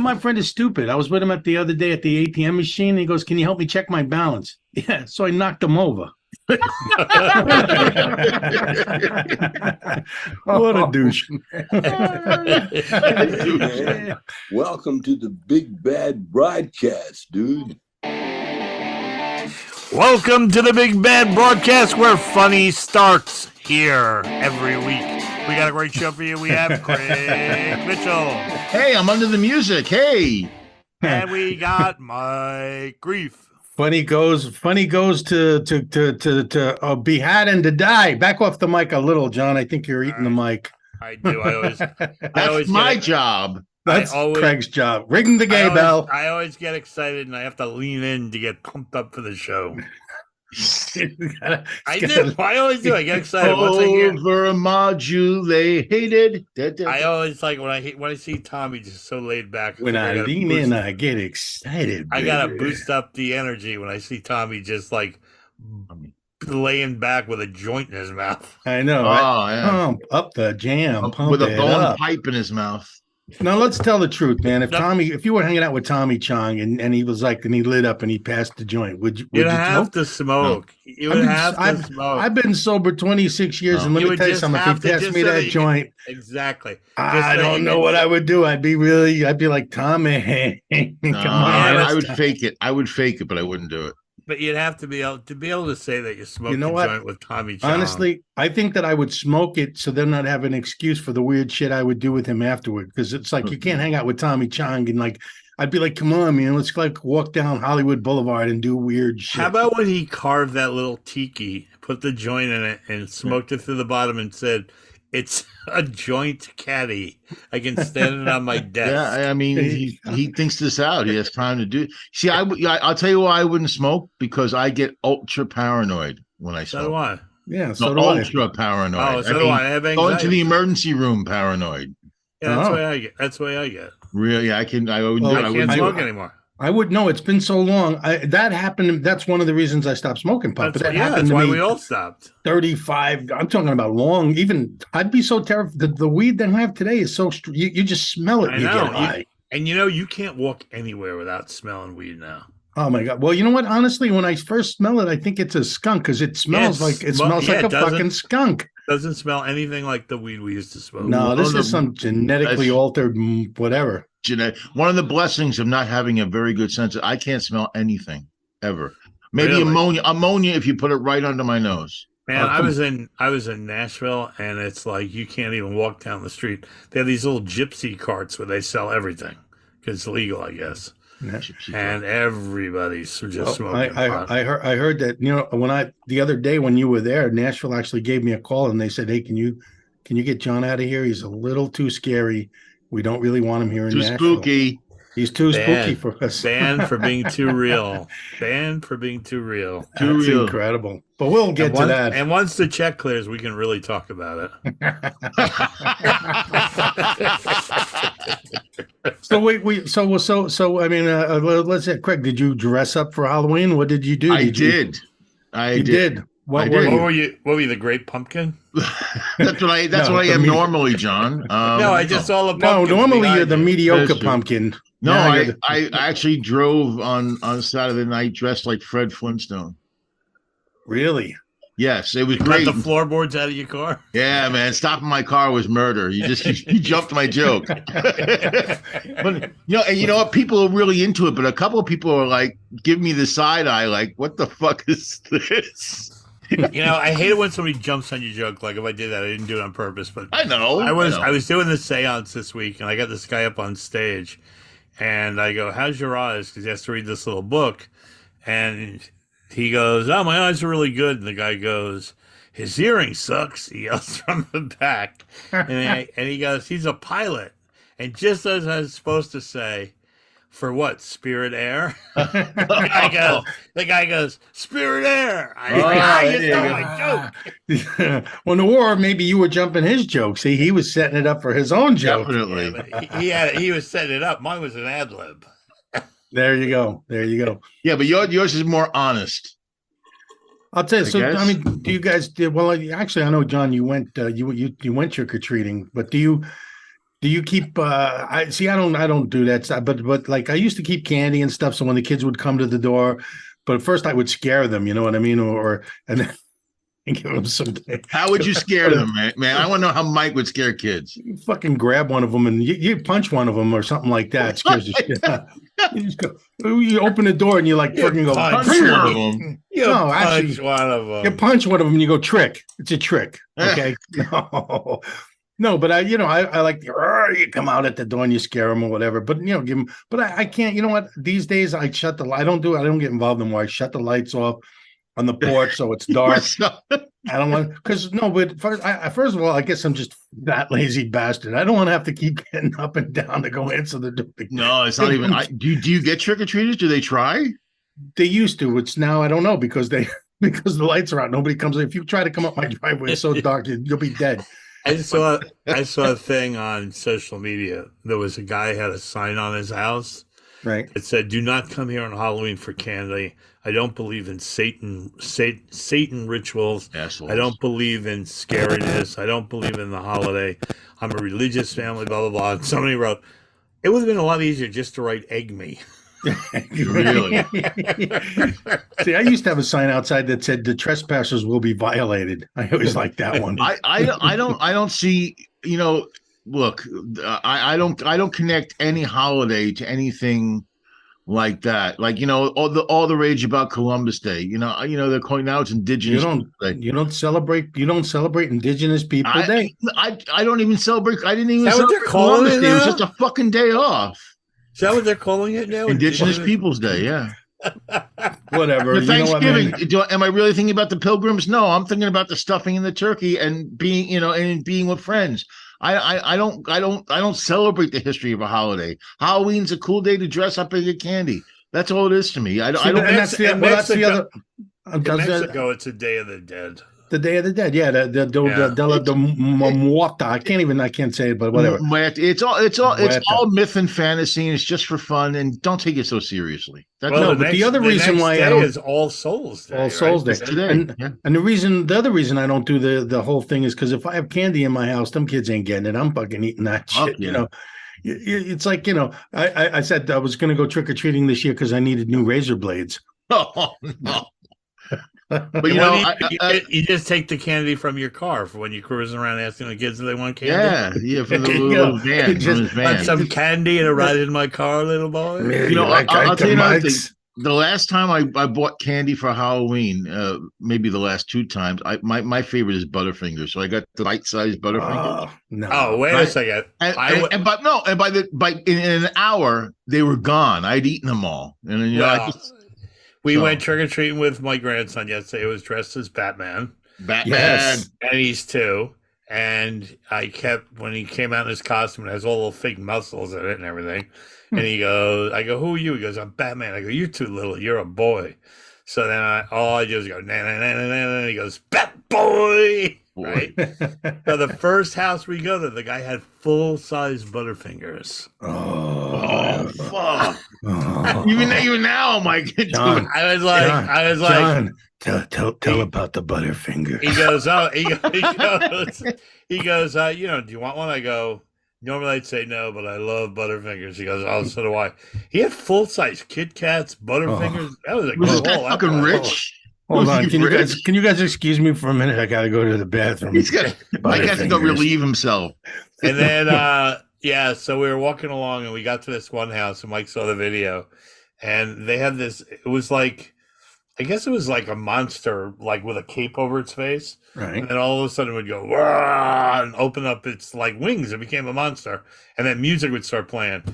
my friend is stupid. I was with him the other day at the ATM machine. And he goes, "Can you help me check my balance?" Yeah, so I knocked him over. What a douche. Welcome to the Big Bad Broadcast, dude. Welcome to the Big Bad Broadcast, where funny starts here every week. We got a great show for you. We have Craig Mitchell. Hey, I'm under the music. Hey. And we got Mike Grief. Funny goes to be had and to die. Back off the mic a little, John. I think you're eating the mic. I do. That's my job. That's Craig's job. Ring the gay bell. I always get excited, and I have to lean in to get pumped up for the show. I always do. I get excited once I hear overmodulated. I always like when I see Tommy just so laid back. When I lean in, I get excited. I gotta boost up the energy when I see Tommy just like laying back with a joint in his mouth. I know. Oh, right? yeah. Pump up the jam. Pump with a bone up. pipe in his mouth. Now let's tell the truth, man. If you were hanging out with Tommy Chong and he was like, and he lit up and he passed the joint, would you have to smoke? No. You would have to smoke. I've been sober 26 years, and let me tell you something. If he passed me that joint, exactly. I don't know what I would do. I'd be like, Tommy, come on. I would fake it. But I wouldn't do it. But you'd have to be able to say that you smoked a joint with Tommy Chong. Honestly, I think that I would smoke it so then I'd have an excuse for the weird shit I would do with him afterward. Because it's like you can't hang out with Tommy Chong and like I'd be like, come on, man, let's like walk down Hollywood Boulevard and do weird shit. How about when he carved that little tiki, put the joint in it, and smoked it through the bottom and said, "It's a joint caddy. I can stand it on my desk." Yeah, I mean, he thinks this out. He has time to do it. See, I'll tell you why I wouldn't smoke, because I get ultra paranoid when I smoke. So do I. Yeah, so do I. Ultra paranoid. Oh, so do I. I have anxiety. Going to the emergency room paranoid. Yeah, that's the way I get. That's the way I get. Really, I can't smoke anymore. I would know. It's been so long. That happened. That's one of the reasons I stopped smoking pot. That's why we all stopped. 35. I'm talking about long. Even I'd be so terrified. The weed that I have today is so. You just smell it. I know. You can't walk anywhere without smelling weed now. Oh my God. Well, you know what? Honestly, when I first smell it, I think it's a skunk because it smells like a fucking skunk. Doesn't smell anything like the weed we used to smoke. No, this is some genetically altered whatever. One of the blessings of not having a very good sense I can't smell anything ever. Maybe really? ammonia if you put it right under my nose. Man, I was in Nashville, and it's like you can't even walk down the street. They have these little gypsy carts where they sell everything because it's legal, I guess. And everybody's just smoking. I heard that, the other day when you were there, Nashville actually gave me a call and they said, "Hey, can you get John out of here? He's a little too scary. We don't really want him here in Nashville. Too spooky. He's too spooky for us." Banned for being too real. Banned for being too real. That's incredible. But we'll get to that. And once the check clears, we can really talk about it. So I mean, let's say, Craig, did you dress up for Halloween? What did you do? I did. You did. What were you? What were you? The Great Pumpkin? That's what I am normally, John. No, I just saw the pumpkin. No, normally you're the mediocre pumpkin. No, I actually drove on Saturday night dressed like Fred Flintstone. Really? Yes, it was great. Got the floorboards out of your car? Yeah, man. Stopping my car was murder. You jumped my joke. But you know what? People are really into it, but a couple of people are like, give me the side eye, like, what the fuck is this? I hate it when somebody jumps on your joke. Like if I did that, I didn't do it on purpose. But I know. I was doing the seance this week, and I got this guy up on stage, and I go, "How's your eyes?" Because he has to read this little book, and he goes, "Oh, my eyes are really good." And the guy goes, "His hearing sucks." He yells from the back, and he goes, "He's a pilot." And just as I was supposed to say, "For what? Spirit Air?" The guy goes, "Spirit Air." You stole my joke. Well, or maybe you were jumping his joke. See, he was setting it up for his own joke. Definitely. Yeah, he was setting it up. Mine was an ad lib. There you go. Yeah, but yours is more honest. I'll tell you. So, I mean, do you guys? Well, actually, I know, John, you went you went trick or treating, but do Do you keep? I see. I don't do that stuff. But like I used to keep candy and stuff. So when the kids would come to the door, but at first I would scare them. You know what I mean? Or and then give them some. How would you scare them, man? I want to know how Mike would scare kids. You fucking grab one of them and you punch one of them or something like that. It scares the shit out. You just go. You open the door and you like fucking go. punch one of "Brrr." them. You No, punch actually, one of them. You punch one of them and you go trick. It's a trick. Okay. No. No, but I like the you come out at the door and you scare them or whatever. But give them. But I can't. You know what? These days I shut the. I don't get involved in where I shut the lights off on the porch so it's dark. I don't want because no. But first of all, I guess I'm just that lazy bastard. I don't want to have to keep getting up and down to go answer the door. No, it's not even. Do you get trick or treaters? Do they try? They used to. It's now I don't know because the lights are out. Nobody comes. If you try to come up my driveway, it's so dark you'll be dead. I saw a thing on social media. There was a guy had a sign on his house. Right. It said, "Do not come here on Halloween for candy. I don't believe in Satan rituals. Assholes. I don't believe in scariness. I don't believe in the holiday. I'm a religious family, blah, blah, blah." And somebody wrote, "It would have been a lot easier just to write egg me." Really? See, I used to have a sign outside that said the trespassers will be violated. I always liked that one. I don't see. Look, I don't connect any holiday to anything like that. Like all the rage about Columbus Day. They're calling now it's Indigenous. You don't celebrate Indigenous People Day. I don't even celebrate. I didn't even Is that what they're celebrate calling Columbus it Day. It was now? just a fucking day off. Is that what they're calling it now? Indigenous Peoples Day. Yeah. Whatever. The Thanksgiving. Am I really thinking about the pilgrims? No, I'm thinking about the stuffing and the turkey and being, and being with friends. I don't celebrate the history of a holiday. Halloween's a cool day to dress up and get candy. That's all it is to me. I don't. And that's the other. In Mexico, it's a Day of the Dead. The Day of the Dead, yeah. The Muerta. I can't say it, but whatever. It's all myth and fantasy, and it's just for fun. And don't take it so seriously. But the other reason why I don't is All Souls Day. All Souls Day today, and the other reason I don't do the whole thing is because if I have candy in my house, them kids ain't getting it. I'm fucking eating that shit. Yeah. It's like I said I was going to go trick or treating this year because I needed new razor blades. Oh no. But you just take the candy from your car for when you're cruising around asking the kids if they want candy. Yeah, from the little van. Want some candy and ride in my car, little boy. I'll tell you another thing. The last time I bought candy for Halloween, maybe the last two times, my favorite is Butterfingers. So I got the bite-sized Butterfingers. No. Oh, wait a second. In an hour they were gone. I'd eaten them all, and we went trick-or-treating with my grandson yesterday. He was dressed as Batman. Yes. And he's 2. And when he came out in his costume, it has all the fake muscles in it and everything. And I go, "Who are you?" He goes, "I'm Batman." I go, "You're too little. You're a boy." So then all I do is go, "Na na na na na," and he goes, "Bat boy." Right. So the first house we go to, the guy had full-size Butterfingers. Oh, fuck! Even now, Mike. John, I was like, John, tell about the Butterfinger. He goes, do you want one? I go, normally I'd say no, but I love Butterfingers. He goes, oh, so do I. He had full-size Kit Kats, Butterfingers. That was a Was this guy fucking rich? Hold on, can you guys excuse me for a minute? I gotta go to the bathroom. Mike has to go relieve himself. And then so we were walking along and we got to this one house and Mike saw the video and they had this, it was like, I guess it was like a monster, like with a cape over its face. Right. And then all of a sudden it would go and open up its like wings. It became a monster. And then music would start playing.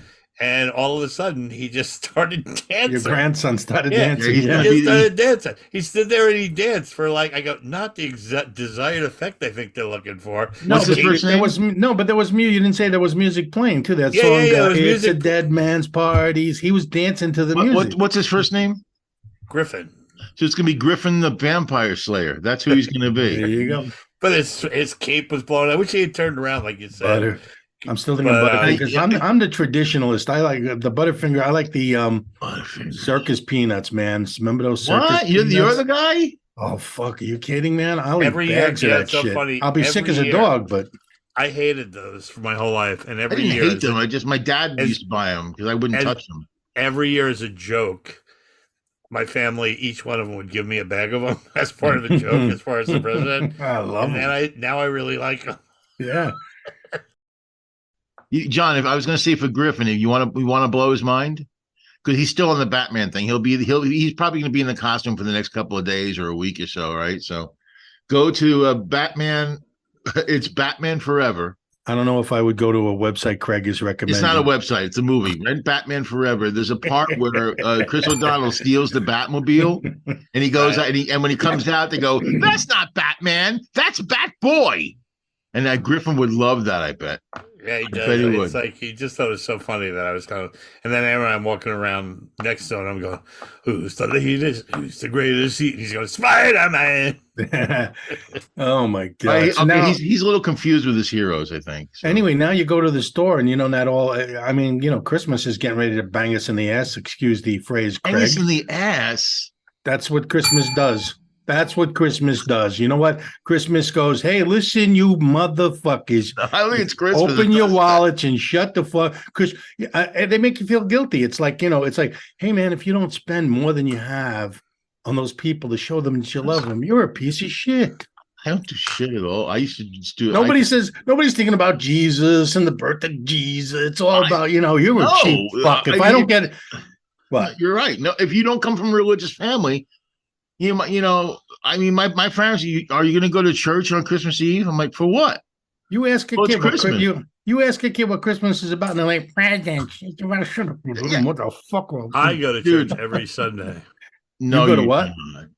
And all of a sudden, he just started dancing. Your grandson started dancing. He just started dancing. He stood there and he danced for not the exact desired effect I think they're looking for. No, but there was music. You didn't say there was music playing too. That song, "It's a Dead Man's Parties." He was dancing to the music. What's his first name? Griffin. So it's gonna be Griffin the Vampire Slayer. That's who he's gonna be. There you go. But his cape was blown. I wish he had turned around like you said. I'm still thinking Butterfingers. I'm the traditionalist. I like the Butterfinger. I like the circus peanuts, man. Remember those circus peanuts? You're the guy? Oh, fuck. Are you kidding, man? I'll eat Every bags year, of that so shit. funny. I'll be sick as a dog, but I hated those for my whole life, and I every didn't year, hate them. I just my dad used to buy them because I wouldn't as- touch them. every year as a joke, my family, each one of them would give me a bag of them as part of the joke, as far as the present. I love And them. then now I really like them. Yeah. John, if I was going to say for Griffin, if you want to blow his mind, because he's still on the Batman thing. He's probably going to be in the costume for the next couple of days or a week or so, right? So go to Batman. It's Batman Forever. I don't know if I would go to a website Craig is recommending. It's not a website. It's a movie. Rent Batman Forever. There's a part where Chris O'Donnell steals the Batmobile, and he goes out, and when he comes out, they go, "That's not Batman. That's Batboy." And that Griffin would love that, I bet. Yeah, he does. bet he It's would. like he just thought it was so funny that I was kind of. And then every I'm walking around next to him, I'm going, "Who's the latest? Who's the greatest?" He's going, "Spider-Man." Oh my god! So now, he's a little confused with his heroes, I think. So. anyway, now you go to the store and you know not all. I mean, Christmas is getting ready to bang us in the ass. Excuse the phrase, Craig. Bang us in the ass. That's what Christmas does. That's what Christmas does. You know what? Christmas goes, hey, listen, you motherfuckers. I don't think it's Christmas. Open your wallets and shut the fuck. Because they make you feel guilty. It's like, it's like, hey, man, if you don't spend more than you have on those people to show them that you love them, you're a piece of shit. I don't do shit at all. I used to just do it. Nobody's thinking about Jesus and the birth of Jesus. It's all about, you're a cheap fuck. If I don't get it. What? You're right. No, if you don't come from a religious family, I mean, my parents, are you going to go to church on Christmas Eve? I'm like, for what? You ask a Well, kid Christmas. you ask a kid what Christmas is about, and they're like, presents. What the fuck? I go to church every Sunday. No, you go to what?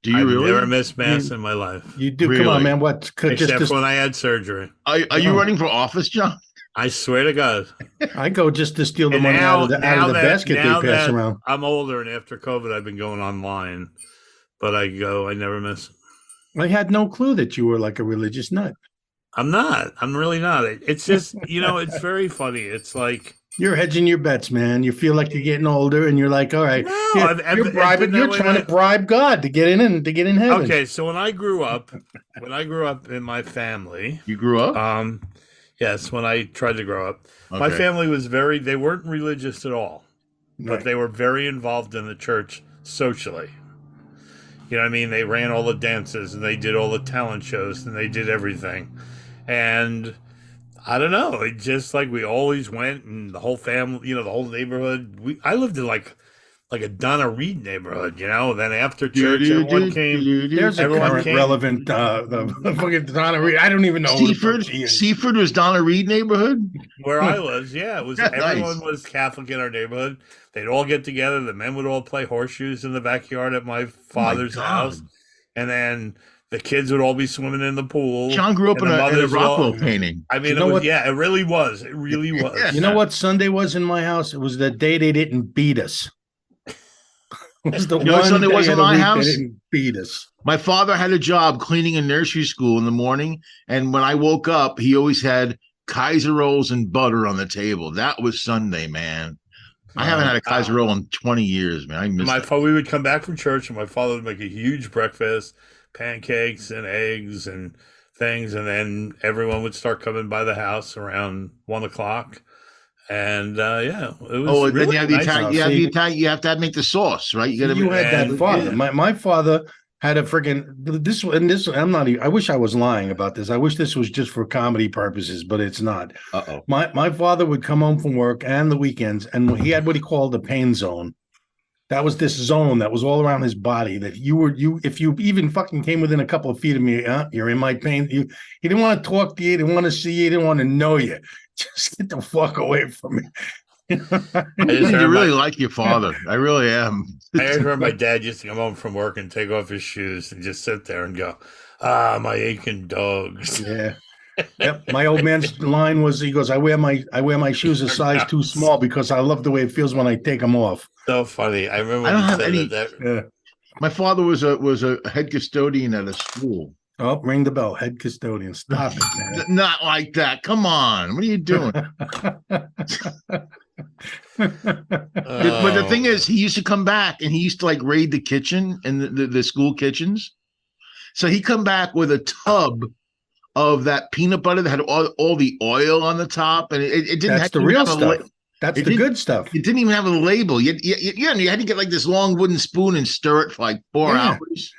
Do you I've really? never missed mass in my life. You do. Really? Come on, man. What? Except when I had surgery. Are you running for office, John? I swear to God. I go just to steal the And money out of the basket they now pass that around. I'm older, and after COVID, I've been going online. But I never miss. I had no clue that you were like a religious nut. I'm not. I'm really not. It's just, it's very funny. It's like you're hedging your bets, man. You feel like you're getting older, and you're like, all right, no, you're bribing. You're trying to bribe God to get in heaven. Okay, so when I grew up in my family, you grew up. Yes, when I tried to grow up, Okay. my family was they weren't religious at all, Right. but they were very involved in the church socially. You know what I mean? They ran all the dances and they did all the talent shows and they did everything. And I don't know. It just like we always went and the whole family, the whole neighborhood. I lived in like a Donna Reed neighborhood, Then after church, everyone came. There's a current relevant the fucking Donna Reed. I don't even know. Seaford was Donna Reed neighborhood. Where I was, yeah, it was. Everyone was Catholic in our neighborhood. They'd all get together. The men would all play horseshoes in the backyard at my father's house, and then the kids would all be swimming in the pool. John grew up in a Rockwell painting. I mean, it really was. It really was. Yeah. You know what Sunday was in my house? It was the day they didn't beat us. It was the one Sunday was in my house. They didn't beat us. My father had a job cleaning a nursery school in the morning, and when I woke up, he always had Kaiser rolls and butter on the table. That was Sunday, man. I haven't had a Kaiser roll in 20 years, man. I miss we would come back from church, and my father would make a huge breakfast, pancakes and eggs and things, and then everyone would start coming by the house around 1:00. And it was. Then you have the nice. Italian. You have to make the sauce, right? You had that father. Yeah. My father had a freaking this. I'm not. I wish I was lying about this. I wish this was just for comedy purposes, but it's not. My father would come home from work and the weekends, and he had what he called the pain zone. That was this zone that was all around his body that if you even fucking came within a couple of feet of me, you're in my pain. He didn't want to talk to you. He didn't want to see you. He didn't want to know you. Just get the fuck away from me. You really like your father. I really am. I heard my dad used to come home from work and take off his shoes and just sit there and go, my aching dogs. Yeah. Yep. My old man's line was, he goes, I wear my shoes a size too small because I love the way it feels when I take them off. So funny. I remember I don't have any. Yeah. My father was a head custodian at a school. Oh, ring the bell. Head custodian. Stop it, man. Not like that. Come on. What are you doing? But the thing is, he used to come back and he used to like raid the kitchen and the school kitchens. So he'd come back with a tub of that peanut butter that had all the oil on the top, and it didn't That's have the to real have stuff. That's it the didn't- good stuff. It didn't even have a label. You had to get like this long wooden spoon and stir it for like 4 Yeah. hours.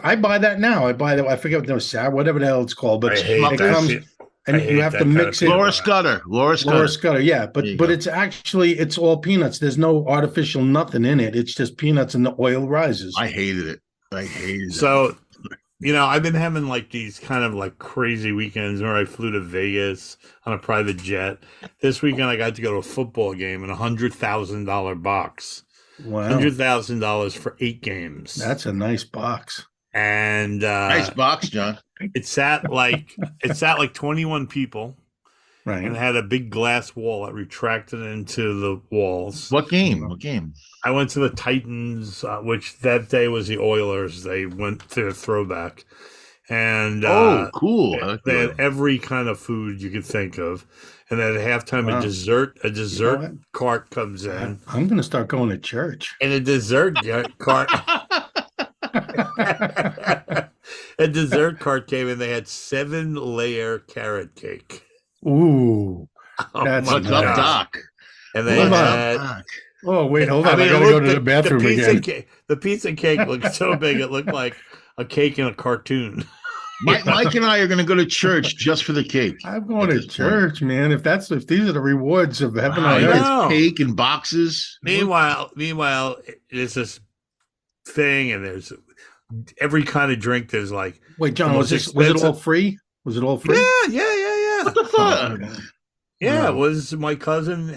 I buy that now. I forget what those sour, whatever the hell it's called, but I hate it that comes shit. and I you hate have that to kind mix of it. peanut Laura Scudder. Laura Scudder, yeah, There you but go. it's all peanuts. There's no artificial nothing in it. It's just peanuts and the oil rises. I hated it. I hated it. So, I've been having like these kind of like crazy weekends where I flew to Vegas on a private jet. This weekend I got to go to a football game in $100,000 box. Wow, $100,000 for 8 games. that's a nice box. And Nice box, John. it sat like 21 people, and it Right. had a big glass wall that retracted into the walls. What game? What game? I went to the Titans, which that day was the Oilers. They went to a throwback, and Cool. I like they the had oil. every kind of food you could think of. And then at halftime, Wow. a dessert what? cart comes in, I'm gonna start going to church. and a dessert cart. A dessert cart came in. They had 7-layer carrot cake. Ooh. Oh That's my What's nice. up, God. Doc? And they Hold on. had. Doc. Oh wait, hold on. I it gotta go looked- to the bathroom pizza again. Cake, the pizza cake looked so big; it looked like a cake in a cartoon. Mike and I are going to go to church just for the cake. I'm going At to this point. church, man. If these are the rewards of heaven Wow, on you earth. know. got cake and boxes. Meanwhile, there's this thing, and there's every kind of drink. There's like, Wait, John, the was most it all expensive- free? Was it all free? yeah. What the fuck? Yeah, it Wow. was. My cousin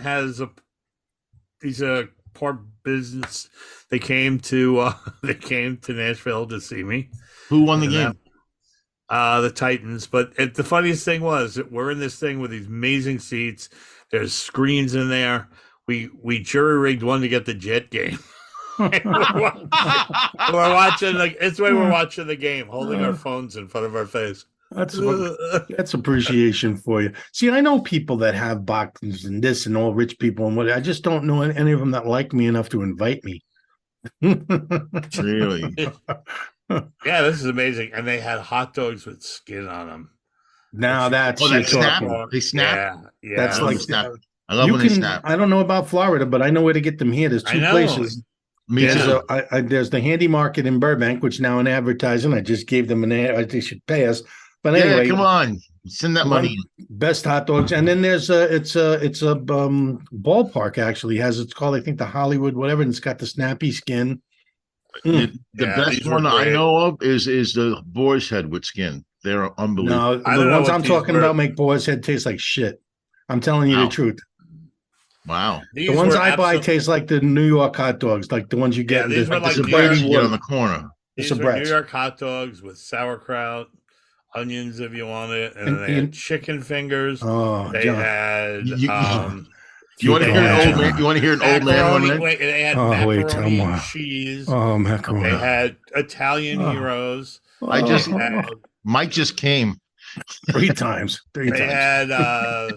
he's a part business. They came to Nashville to see me. Who won the And game? The Titans. But the funniest thing was that we're in this thing with these amazing seats. There's screens in there. We jury rigged one to get the Jet game. We're watching it's the way we're watching the game, holding our phones in front of our face. That's appreciation for you. See, I know people that have boxes and this and all rich people and what. I just don't know any of them that like me enough to invite me. Really? Yeah, this is amazing. And they had hot dogs with skin on them. Now that's Oh, you're that snap? talking. They snap? Yeah. That's I love like snap. I love you when they can. snap. I don't know about Florida, but I know where to get them here. There's I 2 know. places. Me too. There's the Handy Market in Burbank, which now in advertising. I just gave them an ad. They should pay us. But Yeah, anyway, come on. Send that Come money. on. Best hot dogs, and then there's it's a ballpark actually it's called I think the Hollywood whatever, and it's got the snappy skin. The Yeah, best these were one I great. know of is the boar's head with skin. They're unbelievable. No, I the don't know ones what I'm these talking were. about make boar's head taste like shit. I'm telling you Wow. the truth. Wow. These The ones were I buy absolute- taste like the New York hot dogs, like the ones you get. Yeah, in these the, were like It's a New bread York- you get on the corner. These It's a were New Bratz. York hot dogs with sauerkraut, onions if you want it, and And- then they had and- chicken fingers. Oh, They John. had You want to They hear an had old man? You want to hear an old man? macaroni. One Wait, they had Oh, wait, macaroni tell and me. cheese. Oh, macaroni. They had Italian Oh. heroes. I just- They had, Mike just came. 3 times. 3 they times. had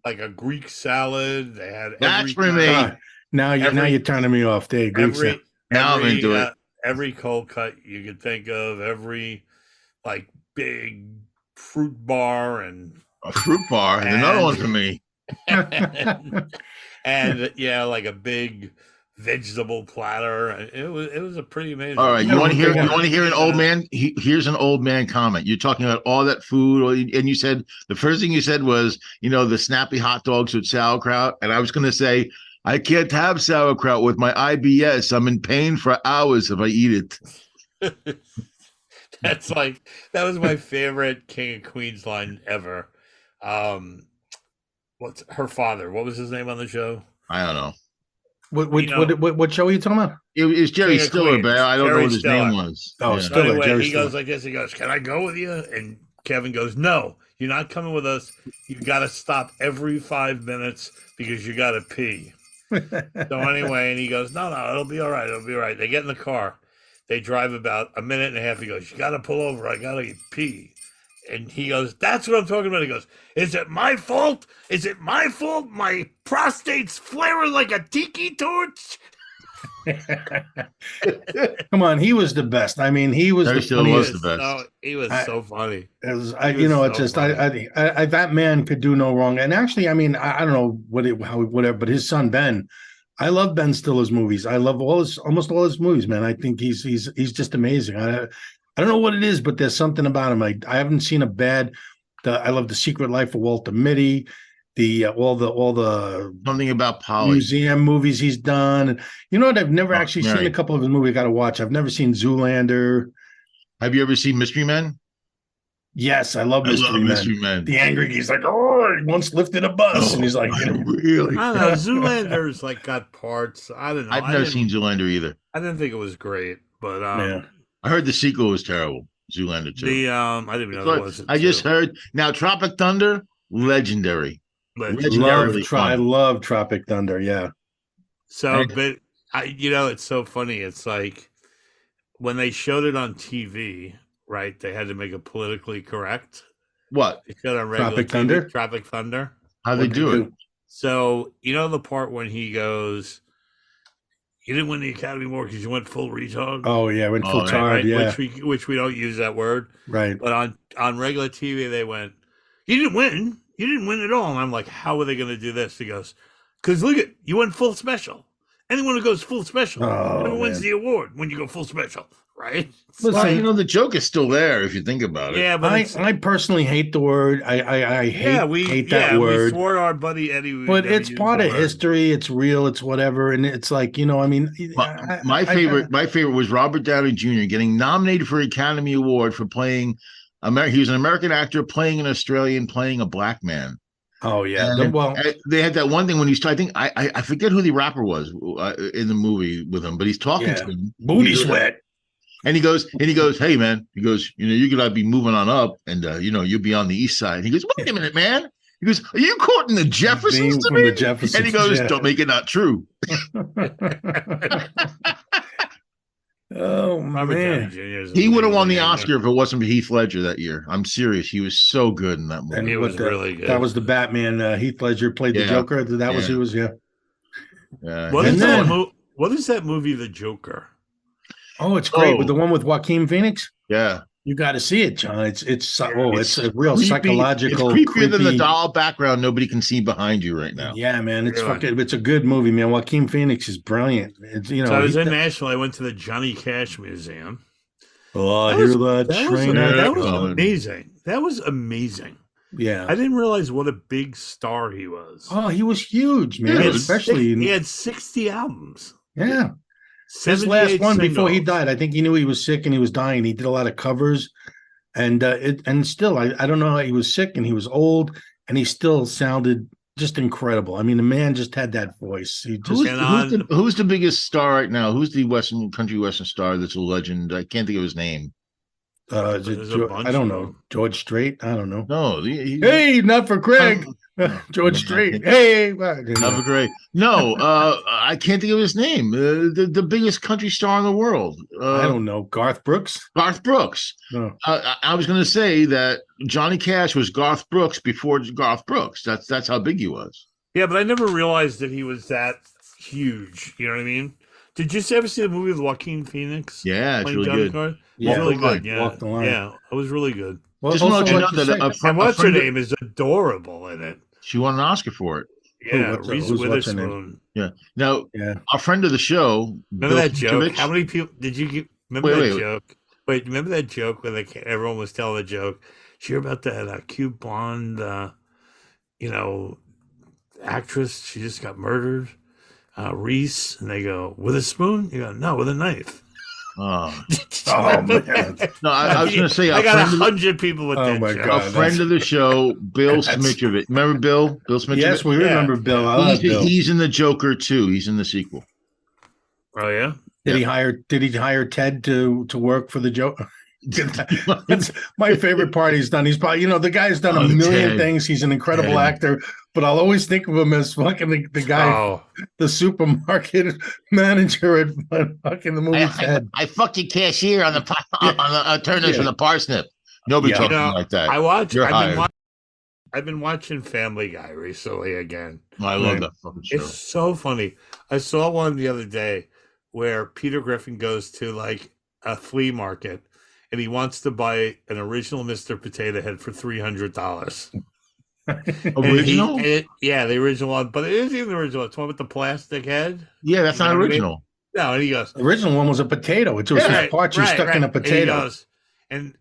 like a Greek salad. They had That's every for kind me. of- Now you're turning me off. There, Greek every salad. Now I'm every, into it. Every cold cut you could think of, every like big fruit bar and A fruit bar. And another one for me. and yeah, like a big vegetable platter. It was a pretty amazing. All right, you want to hear? Yeah. You want to hear an old man? Here's an old man comment. You're talking about all that food, and you said the first thing you said was, the snappy hot dogs with sauerkraut, and I was going to say, I can't have sauerkraut with my IBS. I'm in pain for hours if I eat it. That was my favorite King of Queens line ever. What's her father? What was his name on the show? I don't know. What show are you talking about? It was Jerry King of Stiller, Queens. but I don't know Jerry what his Stiller. name was. Oh, Yeah. Stiller. So anyway, Jerry he Stiller. goes like this. He goes, "Can I go with you?" And Kevin goes, "No, you're not coming with us. You got to stop every 5 minutes because you got to pee." So anyway, and he goes, "No, it'll be all right. It'll be all right." They get in the car. They drive about a minute and a half. He goes, "You got to pull over. I got to pee." And he goes, "That's what I'm talking about." He goes, "Is it my fault? Is it my fault? My prostate's flaring like a tiki torch." Come on, he was the best. I mean, he was There the still funniest. was the best. He was I- so funny. You know, it's just that man could do no wrong. And actually, I mean, I don't know whatever, but his son Ben, I love Ben Stiller's movies. I love almost all his movies, man. I think he's just amazing. I don't know what it is, but there's something about him. I haven't seen a bad. I love The Secret Life of Walter Mitty, all the Something about Polly. museum movies he's done. And you know what? I've never actually seen a couple of his movies. I got to watch. I've never seen Zoolander. Have you ever seen Mystery Men? Yes, I love Mystery Men. The angry, he's like, oh, he once lifted a bus, and he's like, really? I don't know. Zoolander like got parts. I don't know. I've never seen Zoolander either. I didn't think it was great, but yeah. I heard the sequel was terrible. Zoolander 2. I didn't even know it was. I just heard. Now Tropic Thunder, legendary. I love Tropic Thunder. Yeah. So, but it's so funny. It's like when they showed it on TV, right? They had to make it politically correct. What? They showed it on regular Tropic TV, Thunder? Tropic Thunder. How they do it? So, the part when he goes, you didn't win the Academy Award because you went full retard. Oh yeah, went full tard. Right? Yeah, which we don't use that word. Right. But on regular TV, they went, you didn't win. You didn't win at all. And I'm like, how are they going to do this? He goes, because look at, you went full special. Anyone who goes full special never wins the award when you go full special, right? Listen, the joke is still there if you think about it. Yeah, but I personally hate the word. I hate that word. We swore our buddy Eddie. But it's part of history. It's real. It's whatever. And it's like, I mean, my favorite was Robert Downey Jr. getting nominated for Academy Award for playing. He was an American actor playing an Australian, playing a black man. Oh yeah. They had that one thing when he's. I think I forget who the rapper was in the movie with him, but he's talking to him. Booty sweat. And he goes, hey man, he goes, you gotta be moving on up, and you'll be on the east side. And he goes, wait a minute, man. He goes, are you quoting the Jeffersons to me? And he goes, don't make it not true. Oh man, he would have won the Oscar if it wasn't for Heath Ledger that year. I'm serious. He was so good in that movie. And he was really good. That was the Batman. Heath Ledger played the Joker. That was he was. Yeah. What is that movie, The Joker? Oh, it's great. With the one with Joaquin Phoenix. Yeah. You got to see it, John. It's a real creepy, psychological. It's creepier than the doll background nobody can see behind you right now. Yeah, man. It's a good movie, man. Joaquin Phoenix is brilliant. So I was in Nashville. I went to the Johnny Cash Museum. Oh, I hear that train. That was amazing. That was amazing. Yeah. I didn't realize what a big star he was. Oh, he was huge, man. He had 60 albums. Yeah. His last one before he died, I think he knew he was sick and he was dying. He did a lot of covers, and still, I don't know how he was sick and he was old, and he still sounded just incredible. I mean, the man just had that voice. He just, who's the biggest star right now? Who's the country western star that's a legend? I can't think of his name. I don't know. George Strait? I don't know. No. Hey, not for Craig. George Strait. Hey. Not for Craig. No, I can't think of his name. The biggest country star in the world. I don't know. Garth Brooks? Garth Brooks. Oh. I was going to say that Johnny Cash was Garth Brooks before Garth Brooks. That's how big he was. Yeah, but I never realized that he was that huge. You know what I mean? Did you ever see the movie with Joaquin Phoenix? Yeah, it's really good. Yeah, really good. Yeah, it was really good. Well, just want to know that and what's her name is adorable in it. She won an Oscar for it. Yeah, Reese Witherspoon. Yeah. Now, our friend of the show. Remember that joke? How many people did you remember that joke? Wait, remember that joke when everyone was telling a joke? Did you hear about that cute blonde, actress? She just got murdered. Reese, and they go, with a spoon? You go, no, with a knife. Oh, man. No, I was going to say, I got 100 people with that. Oh my joke. God, a friend of the show, Bill Smitrovic. Remember Bill? Bill Smitrovic? Yes, we remember Bill. He's in the Joker too. He's in the sequel. Oh yeah. Did he hire Ted to work for the Joker? It's my favorite part he's done. He's probably, the guy's done a million things. He's an incredible actor, but I'll always think of him as fucking the guy, the supermarket manager at fucking the movie Ted. I fucked your cashier on the turners for the parsnip. Nobody talks like that. I've been watching Family Guy recently again. I love that fucking show. It's so funny. I saw one the other day where Peter Griffin goes to like a flea market and he wants to buy an original Mr. Potato Head for $300. Original? Yeah, the original one, but it isn't even the original. It's one with the plastic head. Yeah, that's You know not what I mean? original. No, and he goes, The original one was a potato. It was Yeah, his parts you stuck in a potato. And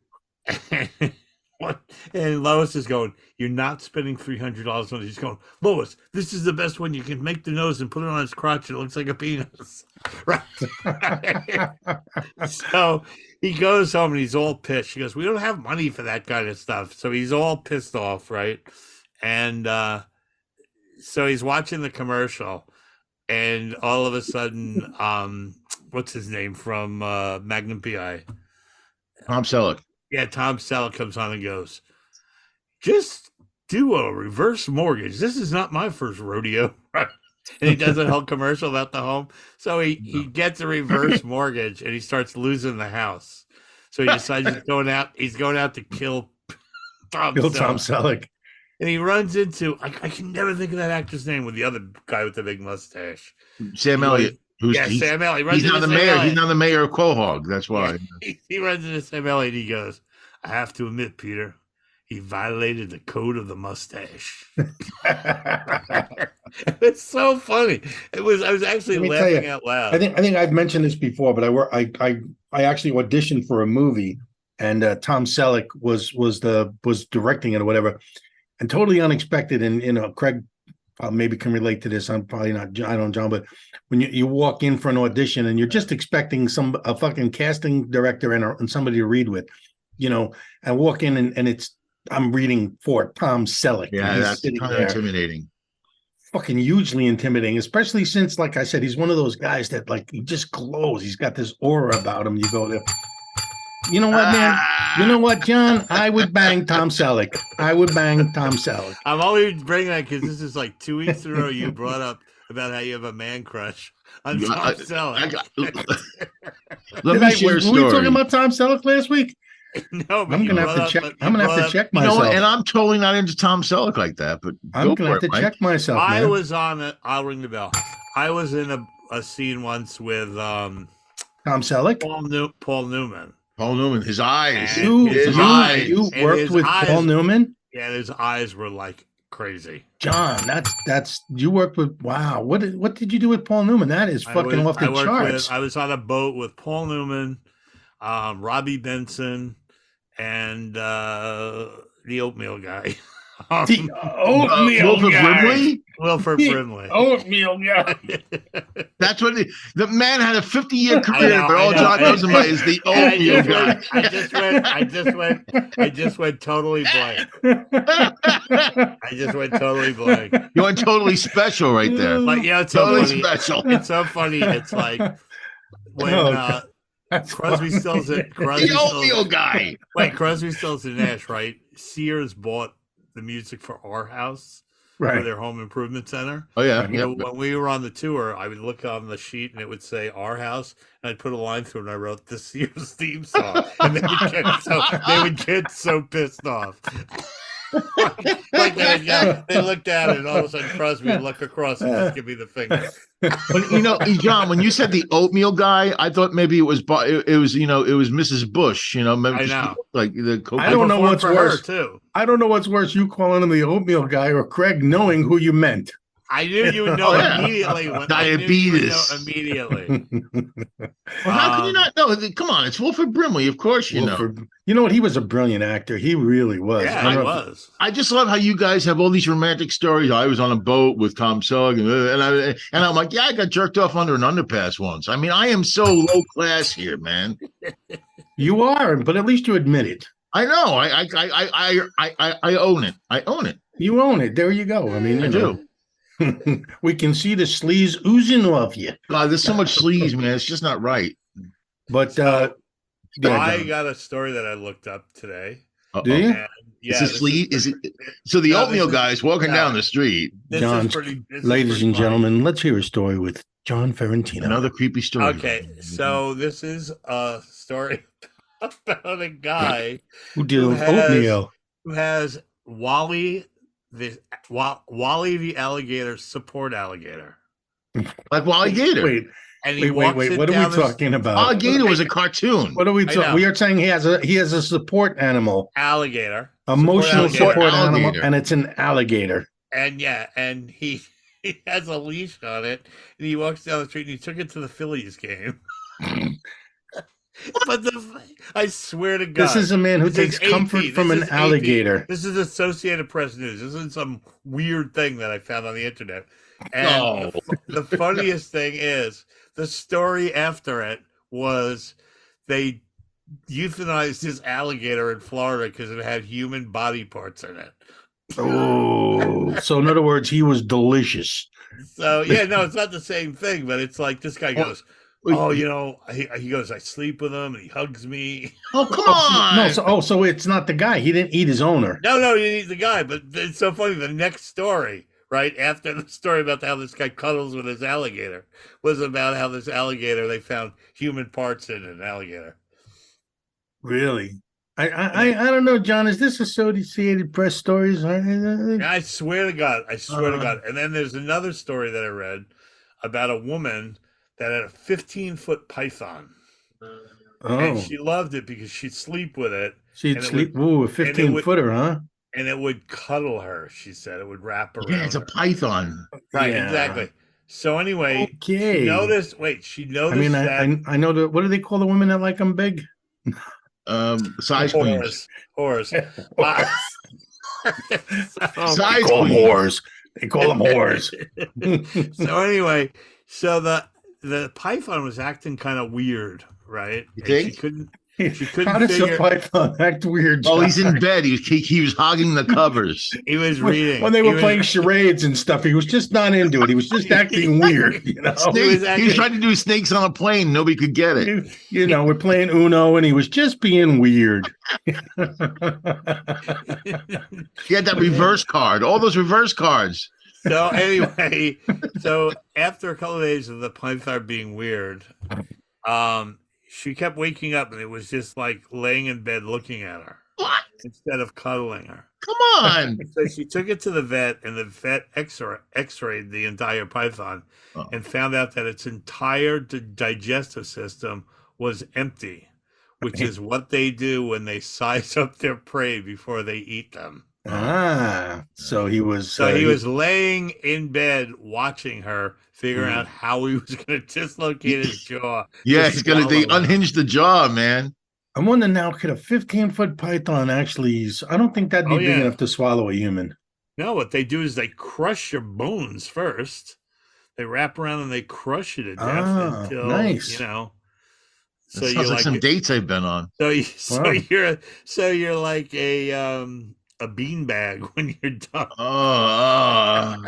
and Lois is going, "You're not spending $300 on it." He's going, "Lois, this is the best one. You can make the nose and put it on his crotch. It looks like a penis." Right. So he goes home and he's all pissed. She goes, "We don't have money for that kind of stuff." So he's all pissed off, right? And so he's watching the commercial, and all of a sudden, what's his name from Magnum PI? Tom Selleck. Yeah, Tom Selleck comes on and goes, "Just do a reverse mortgage. This is not my first rodeo." And he does a whole commercial about the home. So he gets a reverse mortgage and he starts losing the house. So he decides he's going out to kill Tom Selleck. And he runs into, I can never think of that actor's name, with the other guy with the big mustache. Sam Elliott. Sam Elliott. He's not the mayor. He's not the mayor of Quahog. That's why. Yeah, he runs into Sam Elliott and he goes, "I have to admit, Peter, he violated the code of the mustache." It's so funny. I was actually laughing out loud. I think I've mentioned this before, but I actually auditioned for a movie, and Tom Selleck was directing it or whatever, and totally unexpected. And Craig maybe can relate to this. I'm probably not. I don't, John, but when you walk in for an audition and you're just expecting a fucking casting director and somebody to read with, and walk in and I'm reading for Tom Selleck. Yeah, that's kind of intimidating. Fucking hugely intimidating, especially since, like I said, he's one of those guys that like he just glows. He's got this aura about him. You go there. You know what, man? You know what, John? I would bang Tom Selleck. I'm only bringing that because this is like 2 weeks in a row you brought up about how you have a man crush on Tom Selleck. Let me share a story. Were we talking about Tom Selleck last week? No, but I'm gonna have to check. I'm gonna have to check myself. And I'm totally not into Tom Selleck like that. But I'm gonna have to check myself. I was on it. I'll ring the bell. I was in a scene once with Tom Selleck, Paul Newman. Paul Newman, his eyes. You worked with Paul Newman? Yeah, his eyes were like crazy. John, that's you worked with. Wow, what did you do with Paul Newman? That is fucking off the charts. I was on a boat with Paul Newman, Robbie Benson, and the oatmeal guy. The oatmeal guy. Wilford Brimley. Oatmeal guy. That's what the man had a 50-year career, but all John knows about is the oatmeal guy. I just went totally blank. You went totally special right there. But yeah, it's totally so funny. special. It's so funny. It's like when Crosby, Stills, the oatmeal guy. Wait, Crosby, Stills, and Nash, right? Sears bought the music for Our House, for their home improvement center. Oh yeah. When we were on the tour, I would look on the sheet and it would say Our House, and I'd put a line through it and I wrote the Sears theme song, and they would get so pissed off. Like they looked at it, and all of a sudden Crosby would look across and just give me the finger. But John, when you said the oatmeal guy, I thought maybe it was Mrs. Bush. Maybe I know. Like the. I don't know what's worse too. I don't know what's worse, you calling him the oatmeal guy or Craig knowing who you meant. I knew you would know immediately. Diabetes. Immediately. Well, how can you not know? Come on, it's Wilford Brimley. Of course you know. You know what? He was a brilliant actor. He really was. Yeah, he was. I just love how you guys have all these romantic stories. I was on a boat with Tom Selleck, and I'm like, yeah, I got jerked off under an underpass once. I mean, I am so low class here, man. You are, but at least you admit it. I know. I own it. I own it. You own it. There you go. I mean, I do. We can see the sleaze oozing off you. God, there's so much sleaze, man. It's just not right. But I got a story that I looked up today. Do you? Yeah. Is it so the oatmeal guy's walking down the street. Ladies and gentlemen, let's hear a story with John Ferrantino. Another creepy story. Okay, so this is a story about a guy who did oatmeal. Who has Wally the alligator support alligator. Like Wally Gator. Wait, and he Wait. walks it What are down we the talking about? Alligator was a cartoon. What are we I talking? know. We are saying he has a support animal, alligator, emotional support animal, alligator. and it's an alligator. and he he has a leash on it, and he walks down the street, and he took it to the Phillies game. But I swear to God, This is a man who this is takes comfort AP. from This an is AP. alligator. This is Associated Press News. This isn't some weird thing that I found on the internet. And Oh. the funniest thing is the story after it was they euthanized this alligator in Florida because it had human body parts in it. Oh, so in other words, he was delicious. So yeah, no, it's not the same thing, but it's like this guy goes, "Oh, you know," he goes, "I sleep with him and he hugs me." Oh, come on. No, so it's not the guy. He didn't eat his owner. No, you need the guy, but it's so funny. The next story, right after the story about how this guy cuddles with his alligator, was about how this alligator, they found human parts in an alligator. Really? I don't know, John. Is this Associated Press stories? I swear to God, And then there's another story that I read about a woman that had a 15-foot python. Oh, And she loved it because she'd sleep with it. she'd and it sleep. would- Ooh, a 15-footer, huh? And it would cuddle her, she said. It would wrap around Yeah, it's a her. Python. Right, Yeah. exactly. So anyway, Okay. she noticed I mean, that I know that. What do they call the women that like them big? Size queens. Whores. Size Call them queen. whores. They call them whores. So anyway, so the python was acting kind of weird, right? You And think? She couldn't How does figure. a python act weird? Oh, he's John? in bed. He was hogging the covers. He was When- reading when they He were was- playing charades and stuff. He was just not into it. He was just acting weird. You know, He was trying to do snakes on a plane. Nobody could get it. We're playing Uno, and he was just being weird. He had that reverse card. All those reverse cards. So anyway, so after a couple of days of the python being weird, she kept waking up, and it was just like laying in bed looking at her What? instead of cuddling her. Come on. So she took it to the vet, and the vet x-rayed the entire python Oh. and found out that its entire digestive system was empty, which is what they do when they size up their prey before they eat them. So he was. So he was laying in bed watching her, figuring out how he was going to dislocate his jaw. Yeah, to he's gonna. swallow They her. unhinged the jaw, man. I'm wondering now, could a 15-foot python actually? I don't think that'd be Oh, big yeah. enough to swallow a human. No, what they do is they crush your bones first. They wrap around and they crush you to death until nice. you know. That So sounds you're like like some dates I've been on. so Wow. you're like a beanbag when you're done. I'm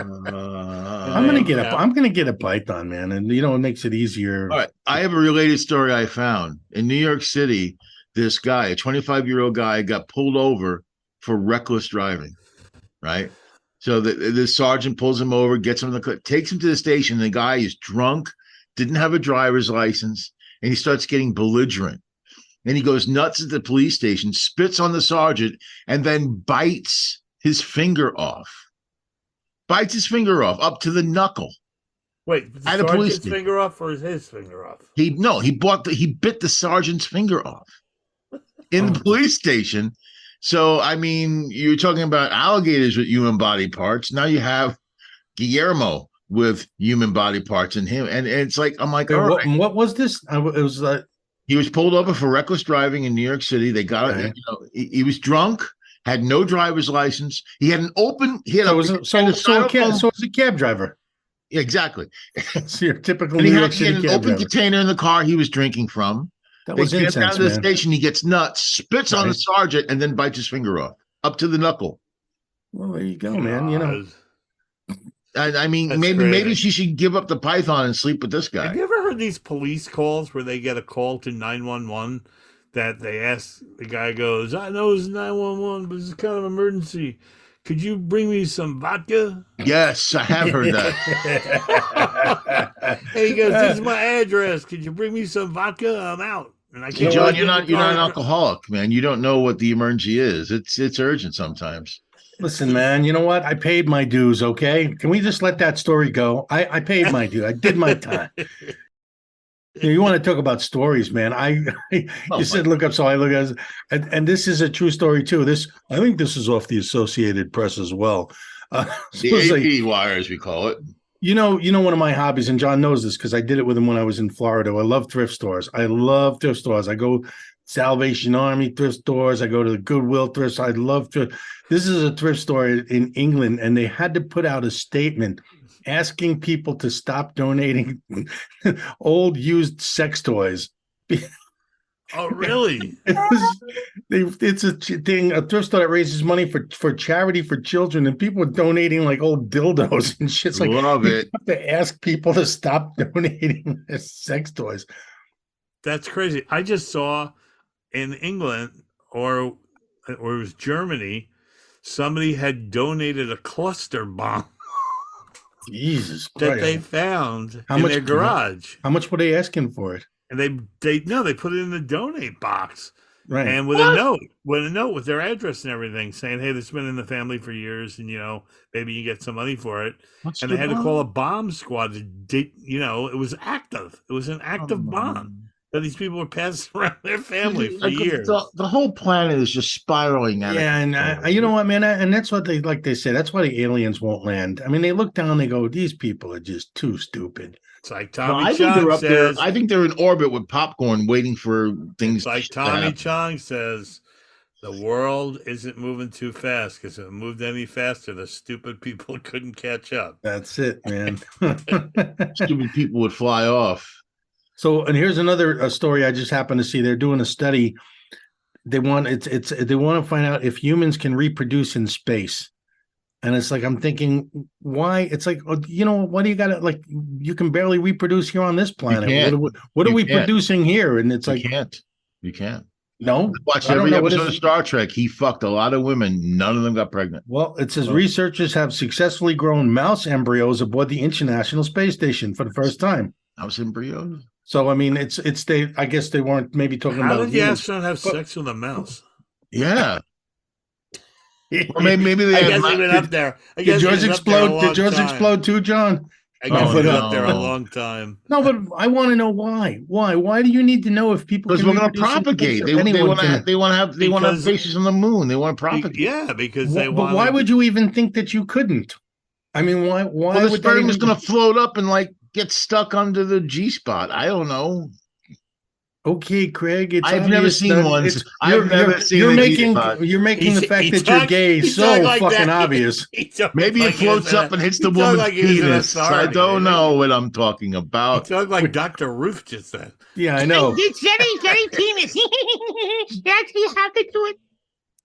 gonna get Yeah. I'm gonna get a python, man, and it makes it easier. All right, I have a related story I found in New York City. This guy, a 25-year-old guy, got pulled over for reckless driving. Right, so the sergeant pulls him over, gets him in the car, takes him to the station. The guy is drunk, didn't have a driver's license, and he starts getting belligerent. And he goes nuts at the police station, spits on the sergeant, and then bites his finger off. Bites his finger off up to the knuckle. Wait, the At a police sergeant's station. finger off or is his finger off? He bit the sergeant's finger off in the Oh. police station. So I mean, you're talking about alligators with human body parts. Now you have Guillermo with human body parts in him, and it's like I'm like, all right. What was this? It was He was pulled over for reckless driving in New York City. They got Okay. it. He was drunk, had no driver's license. He had an open. He had so a, it was he had a so styrofoam- it's a cab driver. Yeah, exactly. It's your typical And he New had, York he had City an cab open driver. container in the car he was drinking from. That They was get down incense, to the man. station. He gets nuts, spits on the Right. sergeant, and then bites his finger off up to the knuckle. Well, there you go, man. You know, God. I mean, That's maybe crazy. she should give up the python and sleep with this guy. Have you ever heard these police calls where they get a call to 911 that they ask, the guy goes, I know it's 911, but it's kind of an emergency. Could you bring me some vodka? Yes, I have heard that. And he goes, this is my address. Could you bring me some vodka? I'm out. And I See, can't John, wait you're to not get the an car. alcoholic, man. You don't know what the emergency is. It's urgent sometimes. listen, man. You know what? I paid my dues. Okay, can we just let that story go? I paid my due. I did my time. You want to talk about stories, man? You said look up, so I look at, and this is a true story too. I think this is off the Associated Press as well. The AP wire, as we call it. One of my hobbies, and John knows this because I did it with him when I was in Florida. I love thrift stores. I go Salvation Army thrift stores. I go to the Goodwill thrift. I love thrift. This is a thrift store in England, and they had to put out a statement asking people to stop donating old used sex toys. Oh, really? It's a thing, a thrift store that raises money for charity for children, and people are donating like old dildos and shit. It's like, love it. Have to ask people to stop donating their sex toys. That's crazy. I just saw in England or it was Germany, somebody had donated a cluster bomb. Jesus Christ. That they found in their garage. How much were they asking for it? And they put it in the donate box. Right. And with a note with their address and everything saying, hey, this has been in the family for years and, maybe you get some money for it. And they had to call a bomb squad to, it was active. It was an active bomb that these people were passing around their family for years. The whole planet is just spiraling at it. Yeah, and you know what, man? And that's what they say. That's why the aliens won't land. I mean, they look down, they go, these people are just too stupid. It's like Tommy Chong says. I think they're in orbit with popcorn waiting for things. It's like Tommy Chong says, the world isn't moving too fast because if it moved any faster, the stupid people couldn't catch up. That's it, man. Stupid people would fly off. So, and here's another story I just happened to see. They're doing a study. They want to find out if humans can reproduce in space. And it's like, I'm thinking, why? It's like, what do you got to, like, you can barely reproduce here on this planet. What are we producing here? And it's like, you can't. No. Watch every episode of Star Trek. He fucked a lot of women. None of them got pregnant. Well, it says researchers have successfully grown mouse embryos aboard the International Space Station for the first time. Mouse embryos? So, I mean, I guess they weren't maybe talking about. How did the astronaut have sex with a mouse? Yeah. Or maybe they I guess they've been up there. Did yours explode? Did yours explode too, John? I guess they've been up there a long time. No, but I want to know why. Why do you need to know if people? Because we're going to propagate. They want to have bases on the moon. They want to propagate. Yeah, because they want. But why would you even think that you couldn't? I mean, why? Well, the sperm is going to float up and like get stuck under the G spot. I don't know. Okay, Craig. I've never seen one. You're making the fact that you're gay so fucking obvious. Maybe it floats up and hits the woman's penis. I don't know what I'm talking about. It looked like Dr. Ruth just said. Yeah, I know. It's very penis. That's how to do it.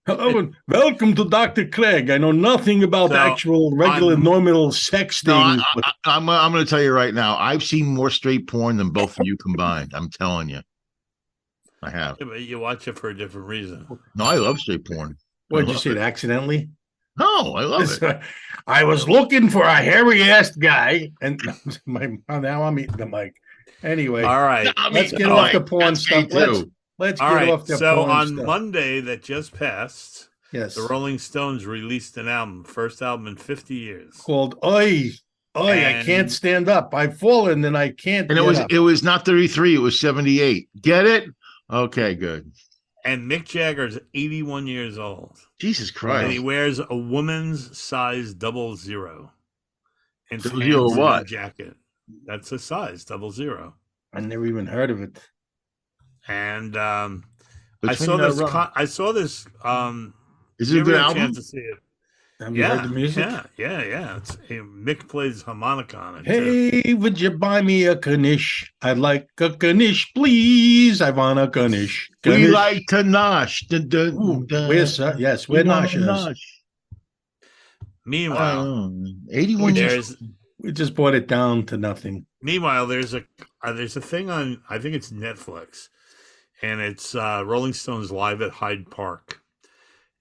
Hello, welcome to Dr. Craig. I know nothing about actual regular normal sex thing. No, I'm going to tell you right now. I've seen more straight porn than both of you combined. I'm telling you. I have. Yeah, but you watch it for a different reason. No, I love straight porn. What did you say? Accidentally? No, I love it. I was looking for a hairy-ass guy, and now I'm eating the mic. Anyway, all right, let's get off the porn stuff. Let's get off the porn stuff. So on Monday that just passed, yes, the Rolling Stones released an album, first album in 50 years, called "Oi." I can't stand up. I've fallen, and I can't. And it was not 33; it was 78. Get it? Okay, good. And Mick Jagger's 81 years old. Jesus Christ! And he wears a woman's size 00. And what? Jacket. That's a size 00. I never even heard of it. And I saw this. Is it a good album? To see it. Have you heard the music? Yeah. Mick plays harmonica on it. Hey, too. would you buy me a Kanish? I'd like a Kanish, please. I want a Kanish. We like to nosh. We're noshers. Meanwhile, 81 years. We just brought it down to nothing. Meanwhile, there's a thing on, I think it's Netflix, and it's Rolling Stones Live at Hyde Park,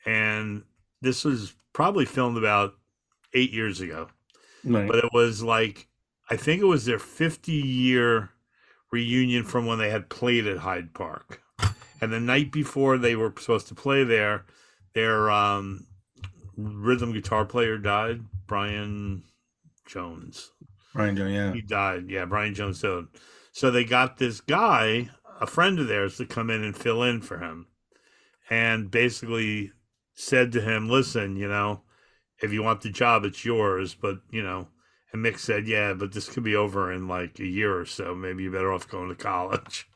and this was probably filmed about 8 years ago, right. But it was like, I think it was their 50-year reunion from when they had played at Hyde Park, and the night before they were supposed to play there, their rhythm guitar player died, Brian Jones. Yeah. He died. Yeah, Brian Jones died. So they got this guy, a friend of theirs, to come in and fill in for him, and basically said to him, "Listen, if you want the job, it's yours, but And Mick said, "Yeah, but this could be over in like a year or so. Maybe you're better off going to college."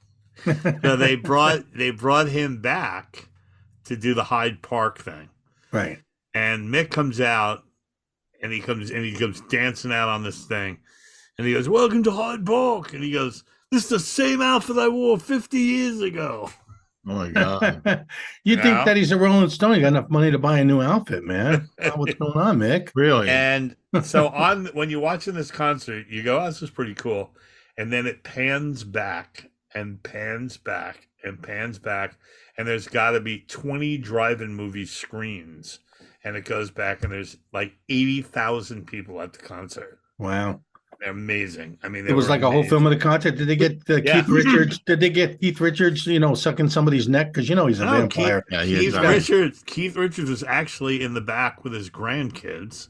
So they brought him back to do the Hyde Park thing, Right. and Mick comes out, and he comes dancing out on this thing, and he goes, "Welcome to Hyde Park," and he goes, "This is the same outfit I wore 50 years ago." Oh my God. You think Yeah. that he's a Rolling Stone? You got enough money to buy a new outfit, man. What's going on, Mick? Really? And so when you're watching this concert, you go, "Oh, this is pretty cool," and then it pans back and pans back and pans back, and there's got to be 20 drive-in movie screens, and it goes back, and there's like 80,000 people at the concert. Wow. They're amazing. I mean, It was like a whole film of the concert. Did they get Yeah. Keith Richards? Did they get Keith Richards, sucking somebody's neck? Because he's a vampire. Keith Richards was actually in the back with his grandkids,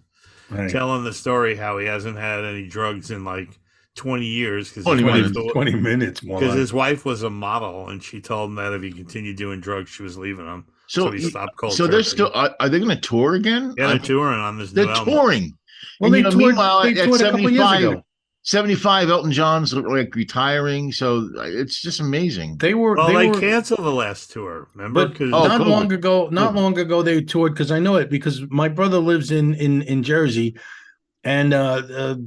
Right. telling the story how he hasn't had any drugs in like 20 years because 20 minutes more. because his wife was a model, and she told him that if he continued doing drugs, she was leaving him. So he stopped cold. So they're still. Are they going to tour again? Yeah, they're touring on this. They're new album. touring. Well, And, they toured, meanwhile, they at toured a couple years ago. 75, Elton John's like retiring. So it's just amazing. They were. Well, they they were, canceled the last tour. Remember? but 'Cause- not cool. long ago. Not long ago, they toured because I know it because my brother lives in Jersey, and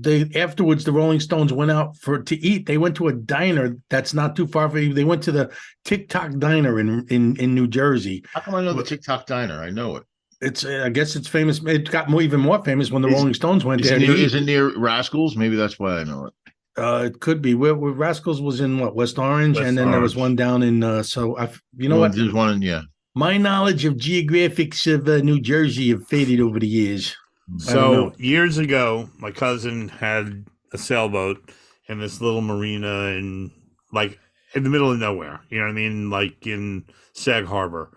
they afterwards the Rolling Stones went out to eat. They went to a diner that's not too far from. They went to the TikTok Diner in New Jersey. How come I know the TikTok Diner? I know it. It's I guess it's famous. It got even more famous when the Rolling Stones went Is there. it near Rascals? Maybe that's why I know it. It could be where Rascals was in West Orange, West and then there was Orange. one down in. So you know what? There's one in My knowledge of geographics of New Jersey have faded over the years. I don't know. So years ago, my cousin had a sailboat in this little marina in the middle of nowhere. You know what I mean? Like in Sag Harbor.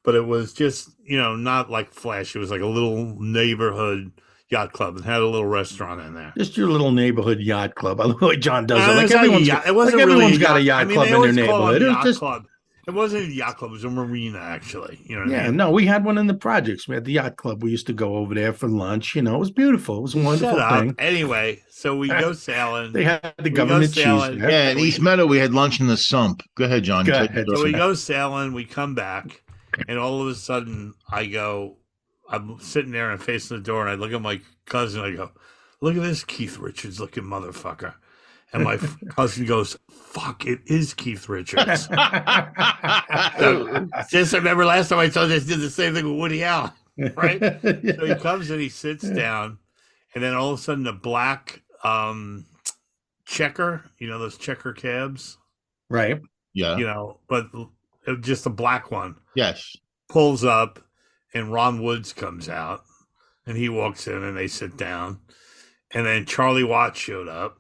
But it was just, not like flash. It was like a little neighborhood yacht club and had a little restaurant in there. Just your little neighborhood yacht club. I love the way John does it. Like It's not a everyone's, yacht- it wasn't like really everyone's a got a yacht- yacht I mean, club they in their always call it neighborhood. a It was yacht just club. It wasn't a yacht club. It was a marina, actually. You know what I yeah. mean? No, we had one in the projects. We had the yacht club. We used to go over there for lunch. It was beautiful. It was a wonderful Shut up. thing. Anyway, so we go sailing. They had the We government go cheese. sailing. there. Yeah, in East Meadow, we had lunch in the Sump. Go ahead, John. Go Take ahead. it. So we go sailing, we come back, and all of a sudden I'm sitting there and facing the door, and I look at my cousin, I go, "Look at this Keith Richards looking motherfucker." And my cousin goes, "Fuck, it is Keith Richards." Just remember last time I saw this, did the same thing with Woody Allen, right? So he comes and he sits down, and then all of a sudden the black checker, those checker cabs, Right. Yeah. but just a black one, Yes. pulls up, and Ron Woods comes out, and he walks in, and they sit down, and then Charlie Watts showed up,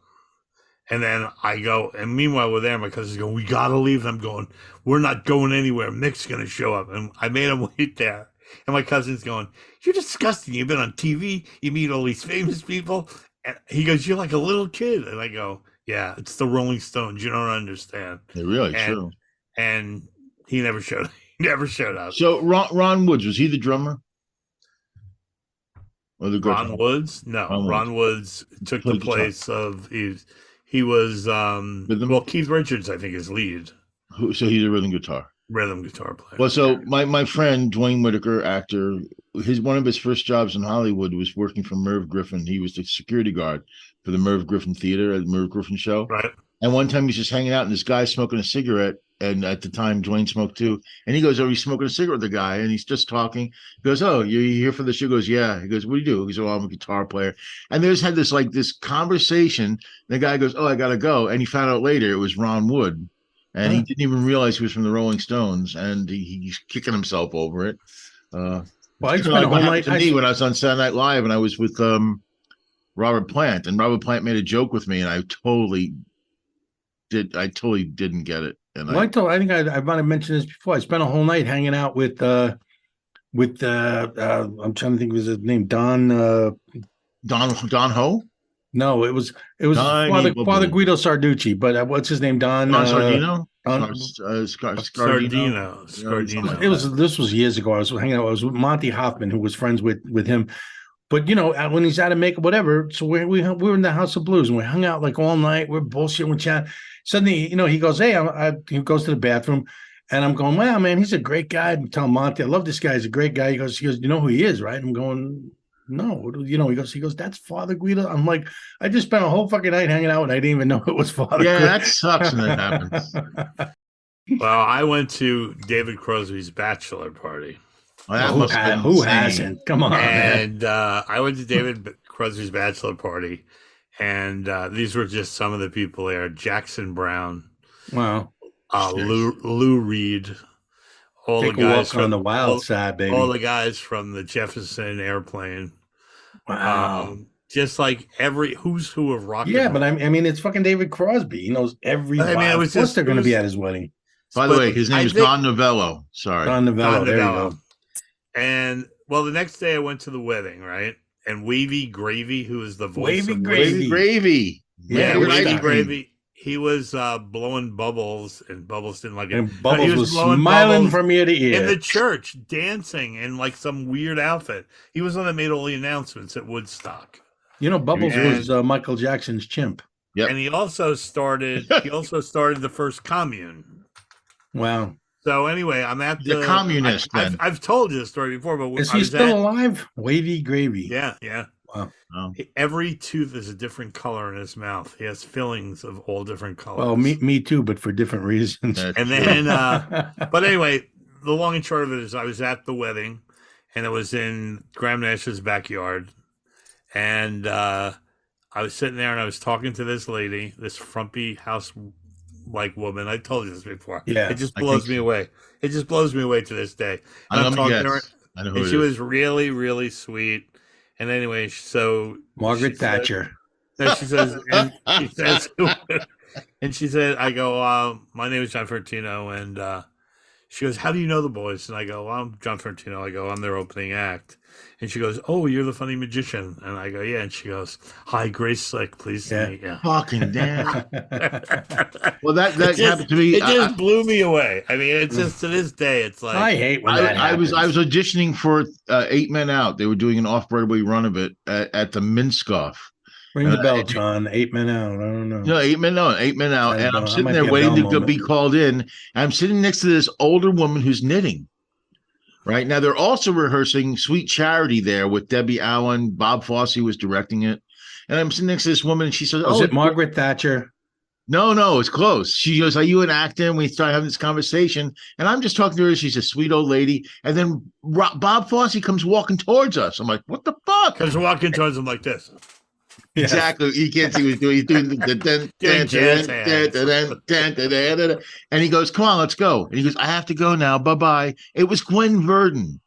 and then I go, and meanwhile we're there, my cousin's going, "We gotta leave." I'm going, "We're not going anywhere. Mick's gonna show up," and I made him wait there, and my cousin's going, "You're disgusting. You've been on TV. You meet all these famous people," and he goes, "You're like a little kid," and I go, "Yeah, it's the Rolling Stones. You don't understand." They're really And- true. And he never showed. He never showed up. So Ron Woods, was he the drummer? Or the Ron guitar? Woods? No, Ron Ron Woods took the Played guitar. place of he was Rhythm? Keith Richards, I think, is lead So he's a rhythm guitar. rhythm guitar player. Well, so my friend Dwayne Whitaker, actor, one of his first jobs in Hollywood was working for Merv Griffin. He was the security guard for the Merv Griffin Theater at the Merv Griffin show. Right. And one time he's just hanging out, and this guy's smoking a cigarette. And at the time, Dwayne smoked too. And he goes, "Oh, he's smoking a cigarette with the guy." And he's just talking. He goes, "Oh, you're here for the show?" He goes, "Yeah." He goes, "What do you do?" He goes, "Oh, I'm a guitar player." And they just had this conversation. The guy goes, "Oh, I got to go." And he found out later it was Ron Wood. And he didn't even realize he was from the Rolling Stones. And he's kicking himself over it. Well, I It's spent like a what whole happened night. to me when I was on Saturday Night Live and I was with Robert Plant. And Robert Plant made a joke with me, and I totally didn't get it. And I think I might have mentioned this before. I spent a whole night hanging out with I'm trying to think of his name, Don Don Ho? No, it was Tiny Father bubble. Guido Sarducci, but what's his name? Don Don Sardino? Don- Scardino. Scardino. It was this was years ago. I was hanging out. I was with Monty Hoffman, who was friends with him. But when he's out of makeup, whatever. So we were in the House of Blues and we hung out like all night. We're bullshitting, we chat. Suddenly, he goes, "Hey," he goes to the bathroom, and I'm going, "Wow, man, he's a great guy." I'm telling Monty, "I love this guy. He's a great guy." He goes, "You know who he is, right?" I'm going, "No." He goes, "That's Father Guido." I'm like, I just spent a whole fucking night hanging out and I didn't even know it was Father Yeah, Guido. that sucks when that happens. Well, I went to David Crosby's bachelor party. Well, that must have been Who insane. hasn't? Come on, man. And I went to David Crosby's bachelor party, and these were just some of the people there: Jackson Brown, Wow. Lou Reed, all Take the a guys walk from on the wild side, baby. all the guys from the Jefferson Airplane. Wow. Just like every who's who of rock. Yeah, and but roll. I mean, it's fucking David Crosby. He knows every. I mean, it of was course just- they're going to it be was- at his wedding. By the But way, his name I is think- Don Novello. Sorry. Don Novello. Don There you Novello. go. And well, the next day I went to the wedding, right? And Wavy Gravy, who is the voice Wavy of Gravy. Gravy. Yeah, Wavy Woodstock. Gravy. He was blowing bubbles, and Bubbles didn't like it. And But Bubbles he was blowing smiling bubbles from ear to ear. in the church, dancing in like some weird outfit. He was the one that made all the announcements at Woodstock. Bubbles And- was Michael Jackson's chimp. Yep. And he also started the first commune. Wow. So anyway, I'm at He's a communist, then. I've told you the story before, but Is I he was still at- alive? Wavy Gravy. Yeah, yeah. Wow. Oh. Every tooth is a different color in his mouth. He has fillings of all different colors. Well, me too, but for different reasons. That's And true. then, but anyway, the long and short of it is, I was at the wedding, and it was in Graham Nash's backyard, and I was sitting there and I was talking to this lady, this frumpy house-like woman. I told you this before. Yeah, it just I blows think me so. away. It just blows me away to this day. And Let me talking to her, guess. I know who and it she is. was really, really sweet. And anyway, so Margaret she said- Thatcher. no, she says, and she said, I go, my name is John Fertino, and she goes, how do you know the boys? And I go, well, I'm John Fertino. I go, I'm their opening act. And she goes, oh, you're the funny magician. And I go, yeah. And she goes, hi, Grace Slick, pleased to meet you. Fucking damn. Well, that It just- happened to me. It just blew me away. I mean, it's just to this day, it's like, I hate when that I was happens. auditioning for 8 Men Out. They were doing an off-Broadway run of it at the Minskoff. Ring the bell, John. 8 Men Out. I don't know. No, 8 Men Out. 8 Men Out. I And know. I'm I sitting might there be a waiting Bell to be moment. called in. And I'm sitting next to this older woman who's knitting. Right now, they're also rehearsing Sweet Charity there with Debbie Allen. Bob Fosse was directing it. And I'm sitting next to this woman, and she says, Was it Margaret Thatcher? No, it's close. She goes, are you an actor? And we start having this conversation. And I'm just talking to her. She's a sweet old lady. And then Bob Fosse comes walking towards us. I'm like, what the fuck? comes walking towards him like this. Exactly. You can't see what he's doing. He's doing the and he goes, come on, let's go. And he goes, I have to go now. Bye-bye. It was Gwen Verdon,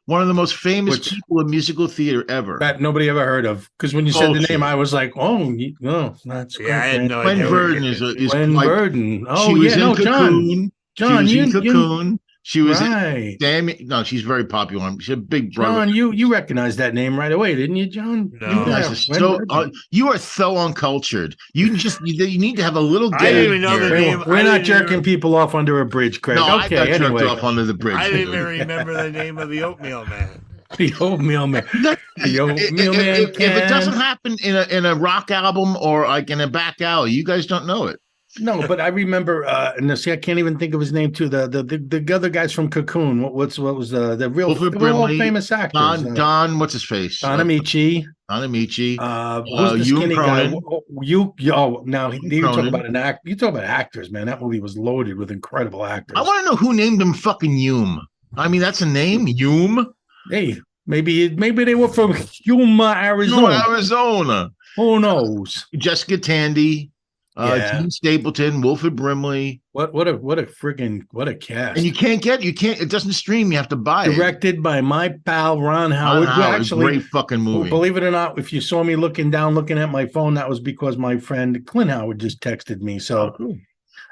one of the most famous people in musical theater ever. That nobody ever heard of. Because when you said the Bullshit. name, I was like, oh, no, that's Yeah, I had no Gwen idea. Verdon is Gwen like, Verdon. Oh, she was yeah, in no, Cocoon. John, she was in you, Cocoon. She was in right. Damn it. No, she's very popular. She's a big brother. John, you recognized that name right away, didn't you, John? No. You guys are Gwen so Verdon. you are so uncultured. You need to have a little. I didn't game even know the here. name. We're I not didn't jerking even- people off under a bridge, Craig. No, I okay, got jerked anyway. off under the bridge. I didn't even remember the name of the oatmeal man. The oatmeal man. The oatmeal man If it can. doesn't happen in a rock album or like in a back alley, you guys don't know it. No, but I remember. No, see, I can't even think of his name too. The other guys from Cocoon. What was the real? Wilford They were all Brimley, famous actors. Don, what's his face? Don Amici. Don Amici. Who's the Ewan skinny guy? Cronin. Now you talk Cronin. about an act. You talk about actors, man. That movie was loaded with incredible actors. I want to know who named him fucking Hume. I mean, that's a name, Hume. Hey, maybe they were from Yuma, Arizona. No, Arizona. Who knows? Jessica Tandy, Yeah. Gene Stapleton, Wilford Brimley. What a cast. And you can't, it doesn't stream. You have to buy it. Directed by my pal Ron Howard. Ron who Howard, actually, great fucking movie. believe it or not, if you saw me looking at my phone, that was because my friend Clint Howard just texted me. So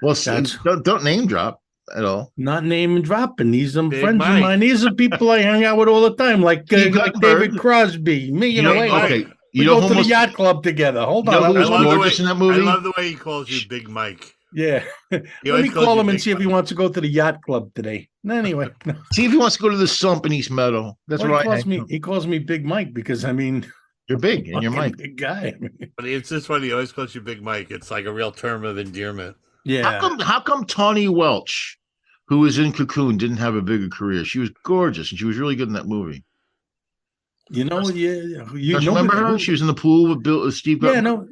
Well, That's- don't name drop at all. not name and dropping. These are Big friends Mike. of mine. These are people I hang out with all the time, like Steve David Guttenberg. Crosby. Me, you know. Big Like, Mike. Okay, We know go who to the yacht club together. Hold You know on. who was gorgeous in that movie? I love the way he calls you Big Mike. Yeah. He Let always me calls call you him and Big see if he Mike. wants to go to the yacht club today. Anyway, no. See if he wants to go to the sump in East Meadow. That's Well, right. he calls me Big Mike because I mean You're big and you're fucking Mike. big guy. But it's just funny. He always calls you Big Mike. It's like a real term of endearment. Yeah. How come Tawny Welch, who was in Cocoon, didn't have a bigger career? She was gorgeous and she was really good in that movie. You know, you Don't you remember her? She was in the pool with Steve. Yeah, no,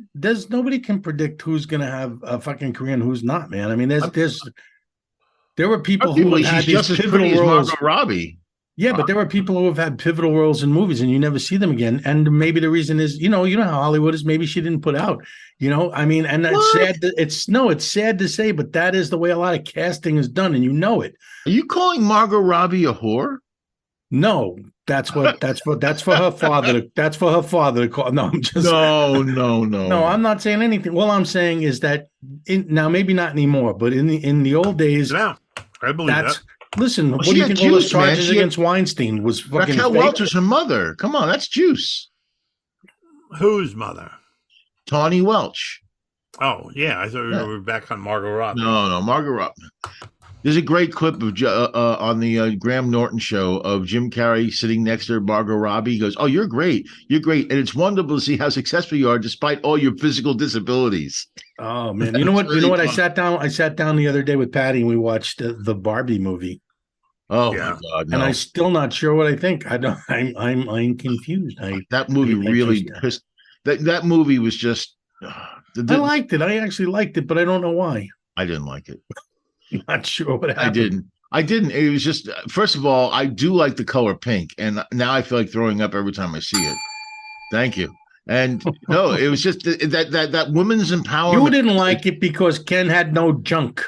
nobody can predict who's gonna have a fucking career and who's not, man. I mean, there were people who Arguably, had she's these just as pivotal pretty as roles. Margot Robbie. Yeah, but there were people who have had pivotal roles in movies and you never see them again. And maybe the reason is, you know how Hollywood is. Maybe she didn't put out. I mean, and that's What? sad. It's sad to say, but that is the way a lot of casting is done, and you know it. Are you calling Margot Robbie a whore? No, that's for her father. That's for her father to call. No, I'm just No. No, I'm not saying anything. All I'm saying is that now maybe not anymore, but in the old days, No, I believe that. listen. What she do you had think all those juice, man. charges She had- against Weinstein was fucking Raquel fake? Welch was her mother. Come on, that's juice. Whose mother? Tawny Welch. Oh, yeah. I thought we were back on Margot Robbie. No, Margot Robbie. There's a great clip of on the Graham Norton show of Jim Carrey sitting next to Margot Robbie. He goes, "Oh, you're great, and it's wonderful to see how successful you are despite all your physical disabilities." Oh man, you know what? Really You know what? fun. I sat down the other day with Patty and we watched the Barbie movie, Oh Yeah. my God, no! and I'm still not sure what I think. I don't. I'm confused. That movie really pissed. That movie was just. I liked it. I actually liked it, but I don't know why. I didn't like it. I'm not sure what happened. I didn't. It was just, first of all, I do like the color pink, and now I feel like throwing up every time I see it. Thank you. And no, it was just that women's empowerment. You didn't like it because Ken had no junk.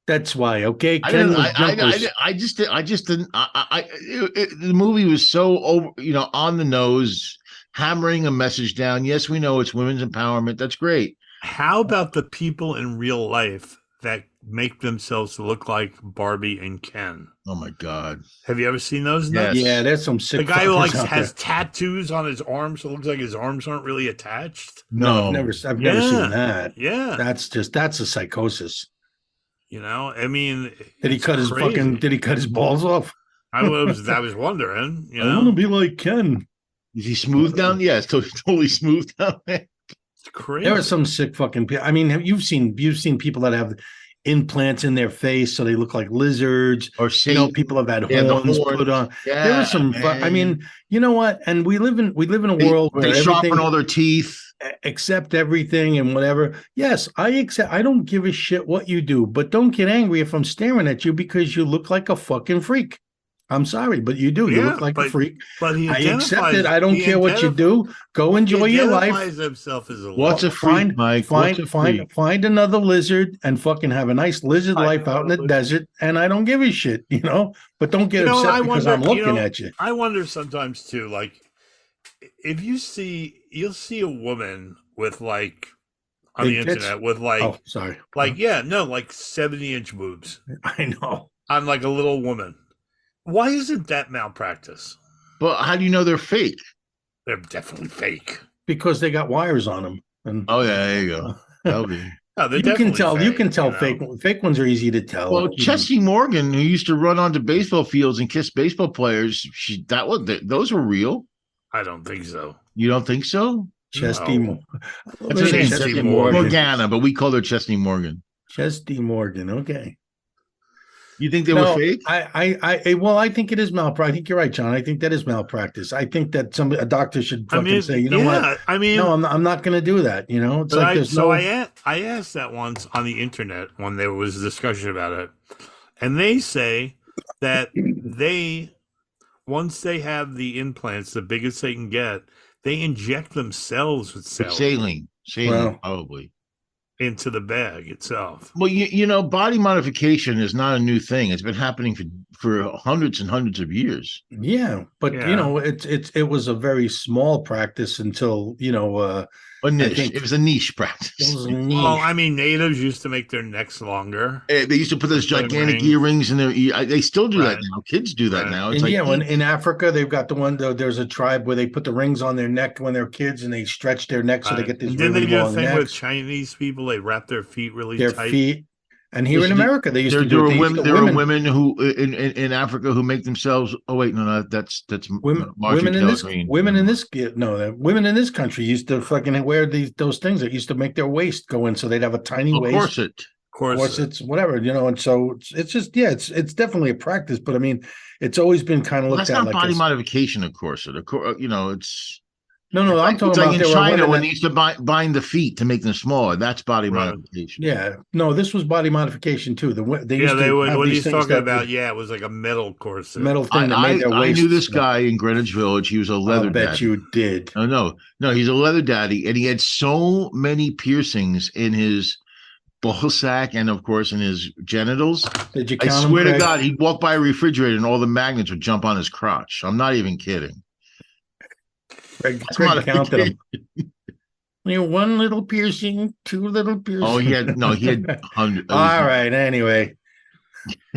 That's why. Okay, Ken was junkless. I just didn't. The movie was so over, on the nose, hammering a message down. Yes, we know it's women's empowerment. That's great. How about the people in real life that make themselves look like Barbie and Ken? Oh my God! Have you ever seen those? Yes. nuts? Yeah, there's some sick. The guy who fuckers out has there. tattoos on his arms, so it looks like his arms aren't really attached. No, I've never seen Yeah. that. Yeah, That's a psychosis. I mean, Did he it's cut crazy. Did he cut his balls off? I was wondering. I want to be like Ken. Is he smooth down? Yeah, it's totally smooth down there. It's crazy. There are some sick fucking people. I mean, you've seen people that have implants in their face so they look like lizards. Or People have had Yeah, the horns horns. put on. Yeah, There are some. man. I mean, you know what? And we live in a world where they everything sharpen all their teeth. accept everything and whatever. Yes, I accept. I don't give a shit what you do, but don't get angry if I'm staring at you because you look like a fucking freak. I'm sorry, but you do. You Yeah, look like a freak. But he I accept it. identifies- I don't he care what you identif- do. Go He enjoy your life. identifies himself as a What's a lover. freak, Mike? What's a freak? Find another lizard and fucking have a nice lizard life out in the desert. And I don't give a shit, But don't get upset I because wonder- I'm looking at you. I wonder sometimes too, like if you'll see a woman with like on Big the tits? internet with like Oh, sorry. like 70-inch boobs I know on like a little woman. Why isn't that malpractice? But how do you know they're fake? They're definitely fake. because they got wires on them. And Oh yeah, there you go. That'll be. No, they're you can definitely tell. You fake, can tell know? fake ones are easy to tell. Well, Chessie Morgan, who used to run onto baseball fields and kiss baseball players, those were real. I don't think so. You don't think so? Chesty. No. That's her name, Chessie Chessie Morgan. Morgana, but we called her Chessie Morgan. Chesty Morgan. Okay. You think they were fake? Well, I think it is malpractice. I think you're right, John. I think that is malpractice. I think that a doctor should fucking say, you know what? I mean, No, I'm not going to do that. It's but like there's no. I asked that once on the internet when there was a discussion about it, and they say that once they have the implants, the biggest they can get, they inject themselves with Saline, Well. probably. into the bag itself. Well, body modification is not a new thing. It's been happening for hundreds and hundreds of years. Yeah, but Yeah. it was a very small practice until A niche. think- It was a niche practice. It was a niche. Well, I mean, natives used to make their necks longer. They used to put those Put gigantic rings. earrings in their ear. They still do that Right. now. Kids do that Right. now. It's And like yeah, when in Africa they've got the one. There's a tribe where they put the rings on their neck when they're kids, and they stretch their neck so they Right. get this And then really they do a long thing with necks. Chinese people. They wrap their feet really Their tight. feet. And here in Listen, America, they used there, to there do are it. They used women. to- There are women who in Africa who make themselves. Oh wait, no, that's Women, Marjorie women in Taylor this, Greene. women in this, no, the women in this country used to fucking wear those things that used to make their waist go in, so they'd have a tiny Of waist, corset. corsets, whatever, and so it's just, yeah, it's definitely a practice, but I mean, it's always been kind of Well, looked that's at not like body this. modification, of corset. It's No, I'm like, talking it's like about in there were China women when that- they used to bind the feet to make them smaller. That's body Right. modification. yeah, no, this was body modification too. They used Yeah, they to would. have What these he's things talking that about, would- yeah, it was like a metal corset. metal thing that made their I waist. knew this guy in Greenwich Village. He was a leather I'll bet daddy. you did. Oh no, he's a leather daddy, and he had so many piercings in his ball sack and, of course, in his genitals. Did you I count them, swear to Craig? God, he'd walk by a refrigerator and all the magnets would jump on his crotch. I'm not even kidding. Craig That's counted modification. them. One little piercing, two little piercings. Oh, he had hundreds. All right. Anyway,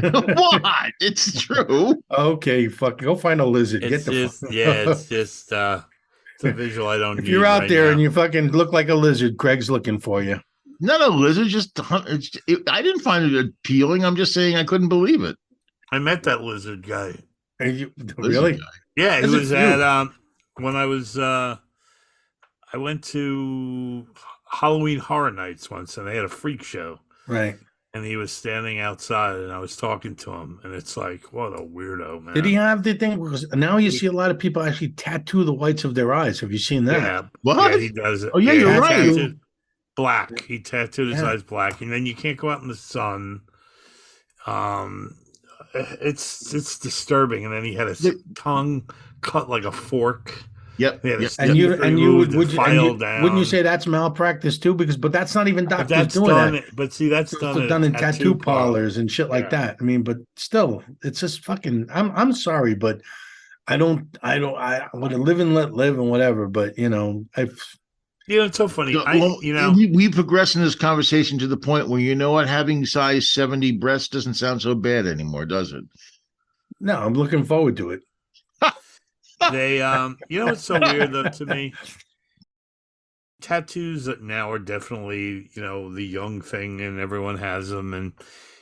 What? It's true. okay. Fuck. Go find a lizard. It's Get the just, fuck. yeah, it's just, it's a visual I don't If need you're out right there now. and you fucking look like a lizard, Craig's looking for you. Not a lizard, just I didn't find it appealing. I'm just saying I couldn't believe it. I met that lizard guy. Are you Lizard really? guy. Yeah, he Is it was you? at when I was I went to Halloween Horror Nights once, and they had a freak show, Right. and he was standing outside, and I was talking to him, and it's like, what a weirdo, man. Did he have the thing? Because now you see a lot of people actually tattoo the whites of their eyes. Have you seen that? Yeah, What? yeah, he does it. Oh, yeah, you're he right. tattooed black. He tattooed his Yeah. eyes black, and then you can't go out in the sun. It's disturbing. And then he had his tongue cut like a fork. Yep. He had yep. his And you removed would and you, and filed you down. wouldn't you say that's malpractice too? But that's not even But doctors that's doing done? that. But see, that's It's done, done at in tattoo parlors and shit like Yeah. that. I mean, but still, it's just fucking. I'm sorry, but I want to live and let live and whatever. But I've It's so funny. Well, we progress in this conversation to the point where having size 70 breasts doesn't sound so bad anymore, does it? no, I'm looking forward to it. They what's so weird though to me? Tattoos that now are definitely, the young thing, and everyone has them. And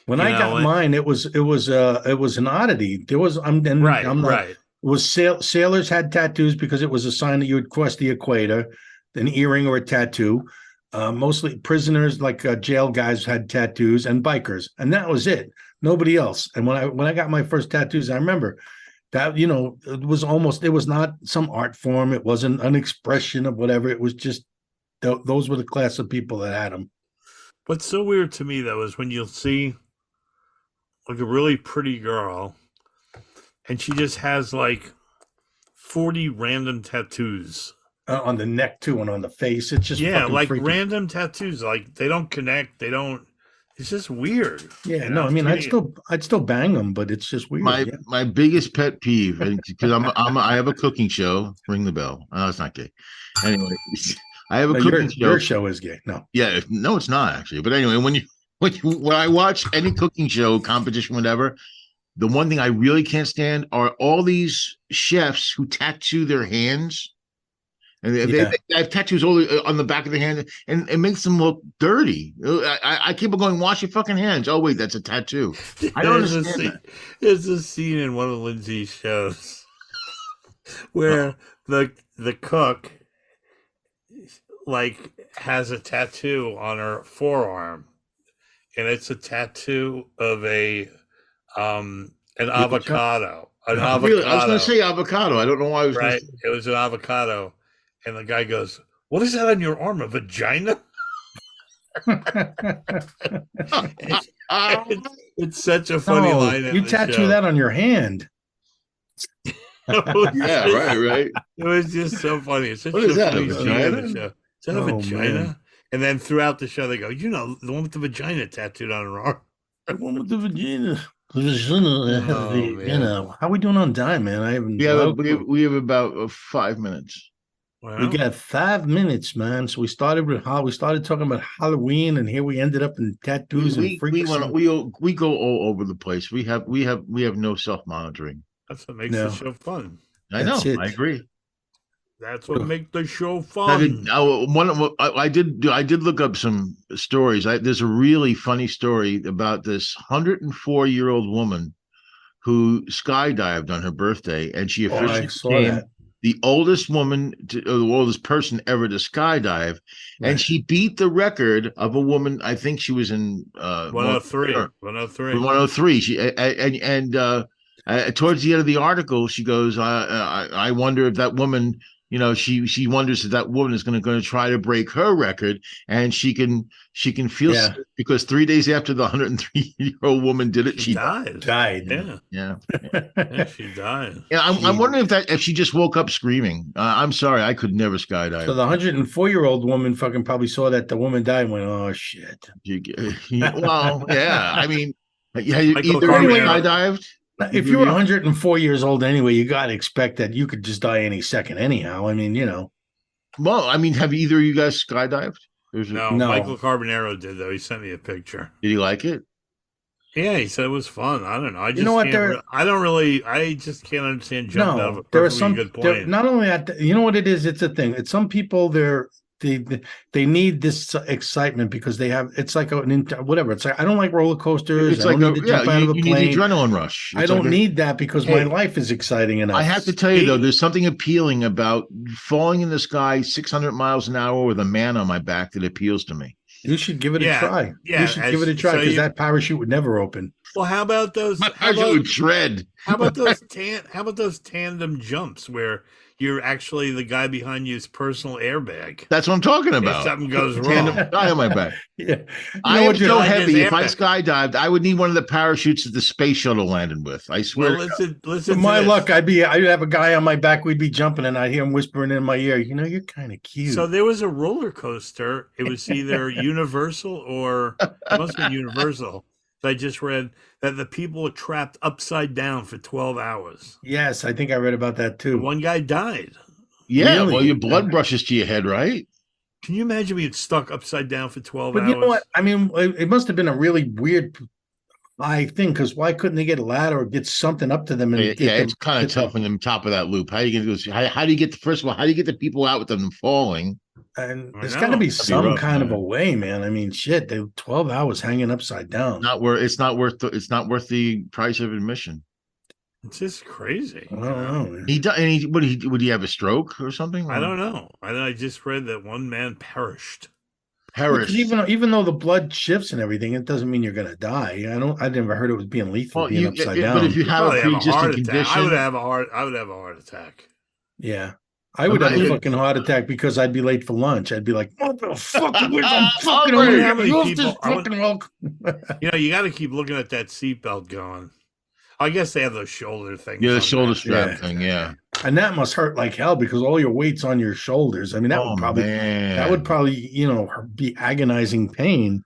When I got mine, it was an oddity. There was I'm not, right. It was sailors had tattoos because it was a sign that you would cross the equator, an earring or a tattoo. Mostly prisoners, like jail guys, had tattoos, and bikers, and that was it. Nobody else. And when I got my first tattoos, I remember that it was not some art form. It wasn't an expression of whatever. It was just those were the class of people that had them. What's so weird to me though is when you'll see like a really pretty girl, and she just has like 40 random tattoos. On the neck too, and on the face. It's just like freaky. random tattoos. Like they don't connect. They don't. It's just weird. Yeah, no, I mean, I'd still bang them, but it's just weird. My biggest pet peeve, because I have a cooking show. Ring the bell. Oh, it's not gay. Anyway, I have a cooking show. Your show is gay. No. Yeah, no, it's not actually. But anyway, when I watch any cooking show, competition, whatever, the one thing I really can't stand are all these chefs who tattoo their hands. And they have tattoos all on the back of the hand, and it makes them look dirty. I keep on going, wash your fucking hands. Oh, wait, that's a tattoo. I don't understand that. There's a scene in one of Lindsay's shows where the cook like has a tattoo on her forearm, and it's a tattoo of an avocado. An avocado. Really? I was going to say avocado. I don't know why I was right. It was an avocado. And the guy goes, "What is that on your arm? A vagina?" It's such a funny line. You tattoo that on your hand. Yeah, right. It was just so funny. It's such What is that, funny a scene in the vagina? show. Is that a vagina? Man. And then throughout the show, they go, the one with the vagina tattooed on her arm. The one with the vagina. man. How are we doing on time, man? I haven't. We have about 5 minutes. Well, We got 5 minutes, man. So we started talking about Halloween, and here we ended up in tattoos and we freaks. we go all over the place. We have no self-monitoring. that's what makes No. the show fun. I know. That's it. I agree. That's what makes the show I fun. did look up some stories. There's a really funny story about this 104-year-old woman who skydived on her birthday, and she I officially saw became that. the oldest woman, or the oldest person ever to skydive, Right. and she beat the record of a woman. I think she was in 103. 103. 103. She towards the end of the article, she goes, I wonder if that woman, she wonders if that woman is going to try to break her record, and she can feel sick because 3 days after the 103-year-old woman did it, She died. Yeah. Yeah, she died. Yeah, I'm wondering if she just woke up screaming. I'm sorry, I could never skydive. So the 104-year-old woman fucking probably saw that the woman died and went, oh shit. Well, yeah. I mean, either you skydived. If you're 104 years old anyway, you got to expect that you could just die any second anyhow. I mean, Well, I mean, have either of you guys skydived? No, Michael Carbonaro did, though. He sent me a picture. Did you like it? Yeah, he said it was fun. I don't know. I just I just can't understand jumping out of a perfectly good plane. Not only that, you know what it is? It's a thing. It's some people, they need this excitement because they have, it's like whatever. It's like, I don't like roller coasters. It's like you need the adrenaline rush. I don't need that because my life is exciting enough. I have to tell you though, there's something appealing about falling in the sky 600 miles an hour with a man on my back that appeals to me. You should give it a try. Yeah, you should give it a try because that parachute would never open. Well, how about those? My parachute would shred. How about those tandem jumps where you're actually the guy behind you's personal airbag? That's what I'm talking about. If something goes wrong, tandem guy on my back. Yeah, I am so heavy. If I skydived, I would need one of the parachutes that the space shuttle landed with. I swear. Well, listen. For my luck, I'd have a guy on my back. We'd be jumping, and I'd hear him whispering in my ear, "You're kind of cute." So there was a roller coaster. It was either Universal or it must be Universal. I just read that the people were trapped upside down for 12 hours. Yes, I think I read about that too. One guy died. Yeah, really? Well, your blood rushes to your head, right? Can you imagine being stuck upside down for 12 hours? But you know what? I mean, it must have been a really weird thing because why couldn't they get a ladder or get something up to them? And it's kind of tough on the top of that loop. How do you get how do you get first of all, how do you get the people out with them falling? And there's got to be some kind of a way, man. I mean, shit, they 12 hours hanging upside down. It's not worth the price of admission. It's just crazy. I don't know. He died. And would he have a stroke or something? I don't know. I just read that one man perished. Even though the blood shifts and everything, it doesn't mean you're going to die. I never heard it was being lethal being upside down. But if you have a pre-existing condition, I would have a heart attack. Yeah. I would have a fucking heart attack because I'd be late for lunch. I'd be like, motherfucker, I'm fucking over how many people. You got to keep looking at that seatbelt going. I guess they have those shoulder things. Yeah, the shoulder strap thing. Yeah, and that must hurt like hell because all your weight's on your shoulders. I mean, that would probably be agonizing pain.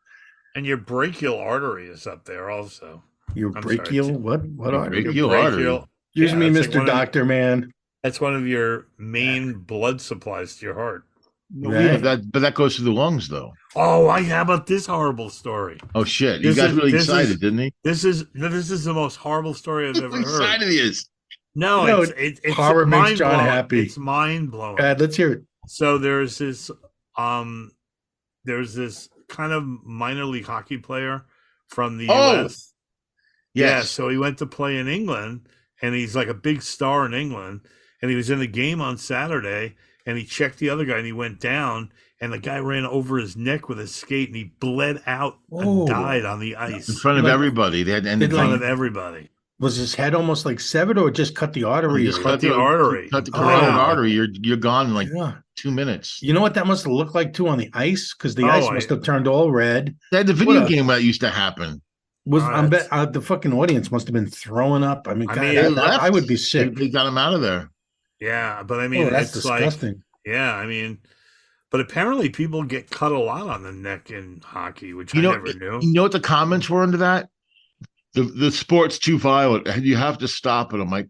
And your brachial artery is up there also. Your brachial? What artery? Brachial artery. Excuse me, Mr. Doctor, man. That's one of your main blood supplies to your heart. Right. But that goes to the lungs, though. Oh, how about this horrible story? Oh shit! You got really excited, didn't he? This is the most horrible story I've ever heard. Excited he is. No, it's horror makes John happy. It's mind blowing. Let's hear it. So there's this kind of minor league hockey player from the U.S. Yes. Yeah, so he went to play in England, and he's like a big star in England. And he was in the game on Saturday, and he checked the other guy, and he went down, and the guy ran over his neck with a skate, and he bled out and died on the ice. In front of everybody. In front of everybody. Was his head almost like severed, or just cut the artery? Just cut the artery. Cut the carotid artery. You're gone in like 2 minutes. You know what that must have looked like, too, on the ice? Because the ice must have turned all red. They had the video game that used to happen. I bet the fucking audience must have been throwing up. I mean, I would be sick. They got him out of there. Yeah, but I mean, that's it's disgusting. I mean, but apparently people get cut a lot on the neck in hockey, which I never knew. You know what the comments were under that? The sport's too violent. You have to stop it. I'm like,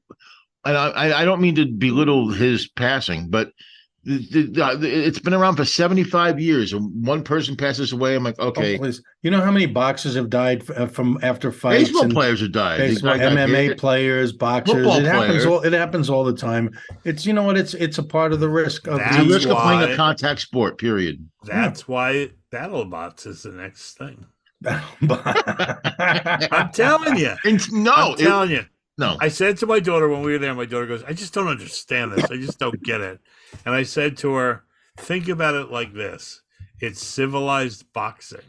and I don't mean to belittle his passing, but It's been around for 75 years, and one person passes away. I'm like, okay. Oh, please. You know how many boxers have died from after fights? Baseball and players have died. baseball, MMA players, boxers. Football It happens players. it happens all the time. It's you know what? It's a part of the risk of That's It's a risk of playing why- a contact sport. Period. That's why BattleBots is the next thing. I'm I'm telling you. I'm telling you. No. I said to my daughter when we were there, my daughter goes, I just don't understand this. I just don't get it. And I said to her, think about it like this. It's civilized boxing.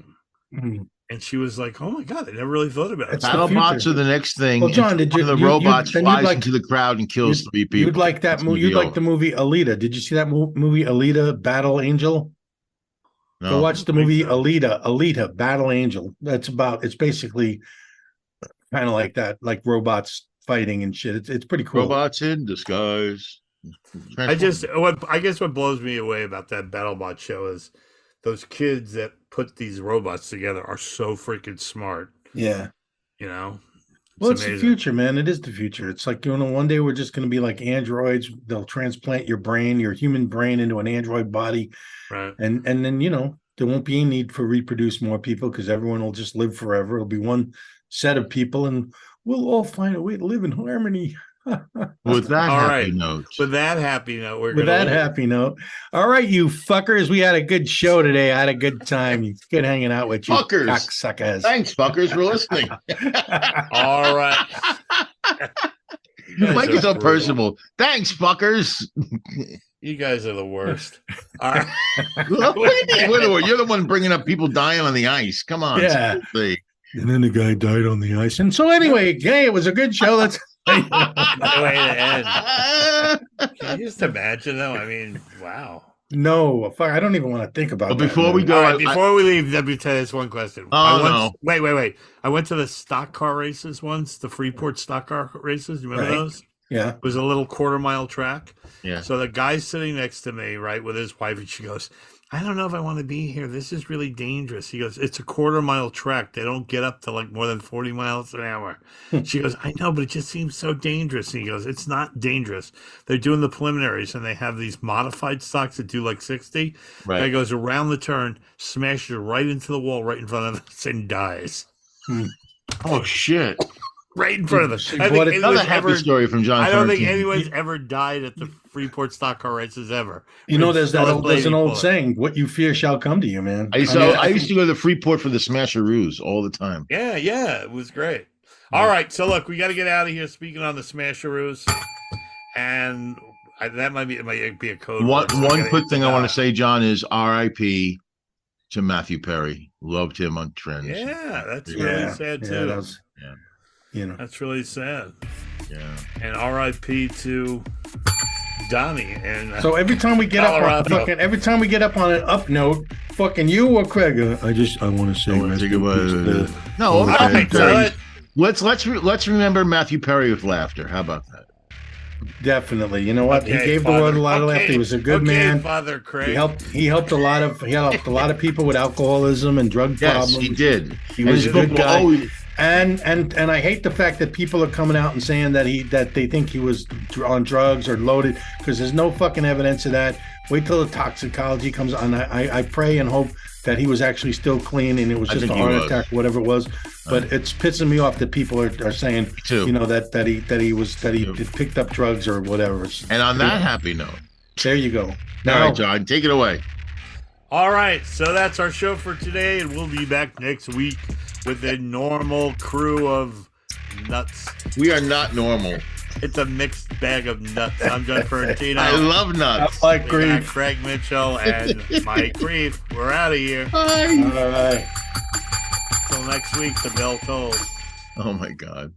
And she was like, oh my God, I never really thought about it. It's the BattleBots future. are the next thing. Well, John, did you? One of the you- robots then you'd flies like- into the crowd and kills three people. You'd like that It's movie. gonna You'd be like the movie Alita. Did you see that movie Alita Battle Angel? No. Go watch the I think movie so. Alita Battle Angel. It's basically kind of like that, like robots fighting and shit. It's pretty cool. Robots in disguise. I guess what blows me away about that BattleBot show is those kids that put these robots together are so freaking smart. Yeah. You know? Well, it's the amazing. future, man. It is the future. It's like, one day we're just going to be like androids. They'll transplant your brain, your human brain, into an android body. Right. And then, there won't be a need for reproduce more people because everyone will just live forever. It'll be one set of people and we'll all find a way to live in harmony. With that All happy right. note. With that happy note, With that happy note. All right, you fuckers. We had a good show today. I had a good time. It's good hanging out with you. Fuckers. Cocksuckers. Thanks, fuckers, for listening. All right. You guys Mike are is so brutal. personable. Thanks, fuckers. You guys are the worst. All right. What do you mean? You're the one bringing up people dying on the ice. Come on. Yeah. seriously. And then the guy died on the ice. And so anyway, hey, it was a good show. Let's No way to end. Can you just imagine, though? I mean, wow. no, fuck, I don't even want to think about But that, before man. we go, All right, before we leave, let me tell you this one question. Wait. I went to the stock car races once, the Freeport stock car races. You remember Right. those? Yeah. It was a little quarter-mile track. Yeah. So the guy's sitting next to me, right, with his wife, and she goes, I don't know if I want to be here. This is really dangerous. He goes, it's a quarter-mile track. They don't get up to like more than 40 miles an hour. She goes, I know, but it just seems so dangerous. And he goes, it's not dangerous. They're doing the preliminaries, and they have these modified stocks that do like 60. Right. Guy goes around the turn, smashes right into the wall right in front of us, and dies. Oh, shit. Right in front of us. She I bought think it- Another anyone's happy ever, story from John I don't think Thornton. anyone's ever died at the Freeport stock car races ever. There's an old bullet. saying, what you fear shall come to you, man. I used to go to Freeport for the Smasheroos all the time. Yeah, it was great. All right, so look, we got to get out of here. Speaking on the Smasheroos, and that might be a code. One word, so I gotta quick hit thing the I want to dot. say, John, is R.I.P. to Matthew Perry. Loved him on Trends. Yeah, that's Yeah. really sad too. that was, Yeah. That's really sad. Yeah. And R.I.P. to Donnie. And So every time we get Colorado. every time we get up on an up note, fucking you or Craig, I want to say, I wanna rest say in goodbye. peace to No, Oh, all Matthew right, so Perry. let- Let's remember Matthew Perry with laughter. How about that? definitely. You know what? okay, He gave Father, the world a lot of laughter. He was a good man. Father Craig. He helped a lot of people with alcoholism and drug Yes, problems. he did. He was a And his good book will guy. always- And I hate the fact that people are coming out and saying that they think he was on drugs or loaded, because there's no fucking evidence of that. Wait till the toxicology comes on. I pray and hope that he was actually still clean and it was I just a think he heart was. attack, whatever it was. But it's pissing me off that people are saying, too. that he picked up drugs or whatever. And on that happy note, There you go. all Now, right, John, take it away. All right, so that's our show for today, and we'll be back next week with a normal crew of nuts. We are not normal. It's a mixed bag of nuts. I'm John Ferrantino. I love I nuts. like We got grief. Craig Mitchell and Mike Grief. We're out of here. Bye. All right. Till next week, the bell tolls. Oh my God.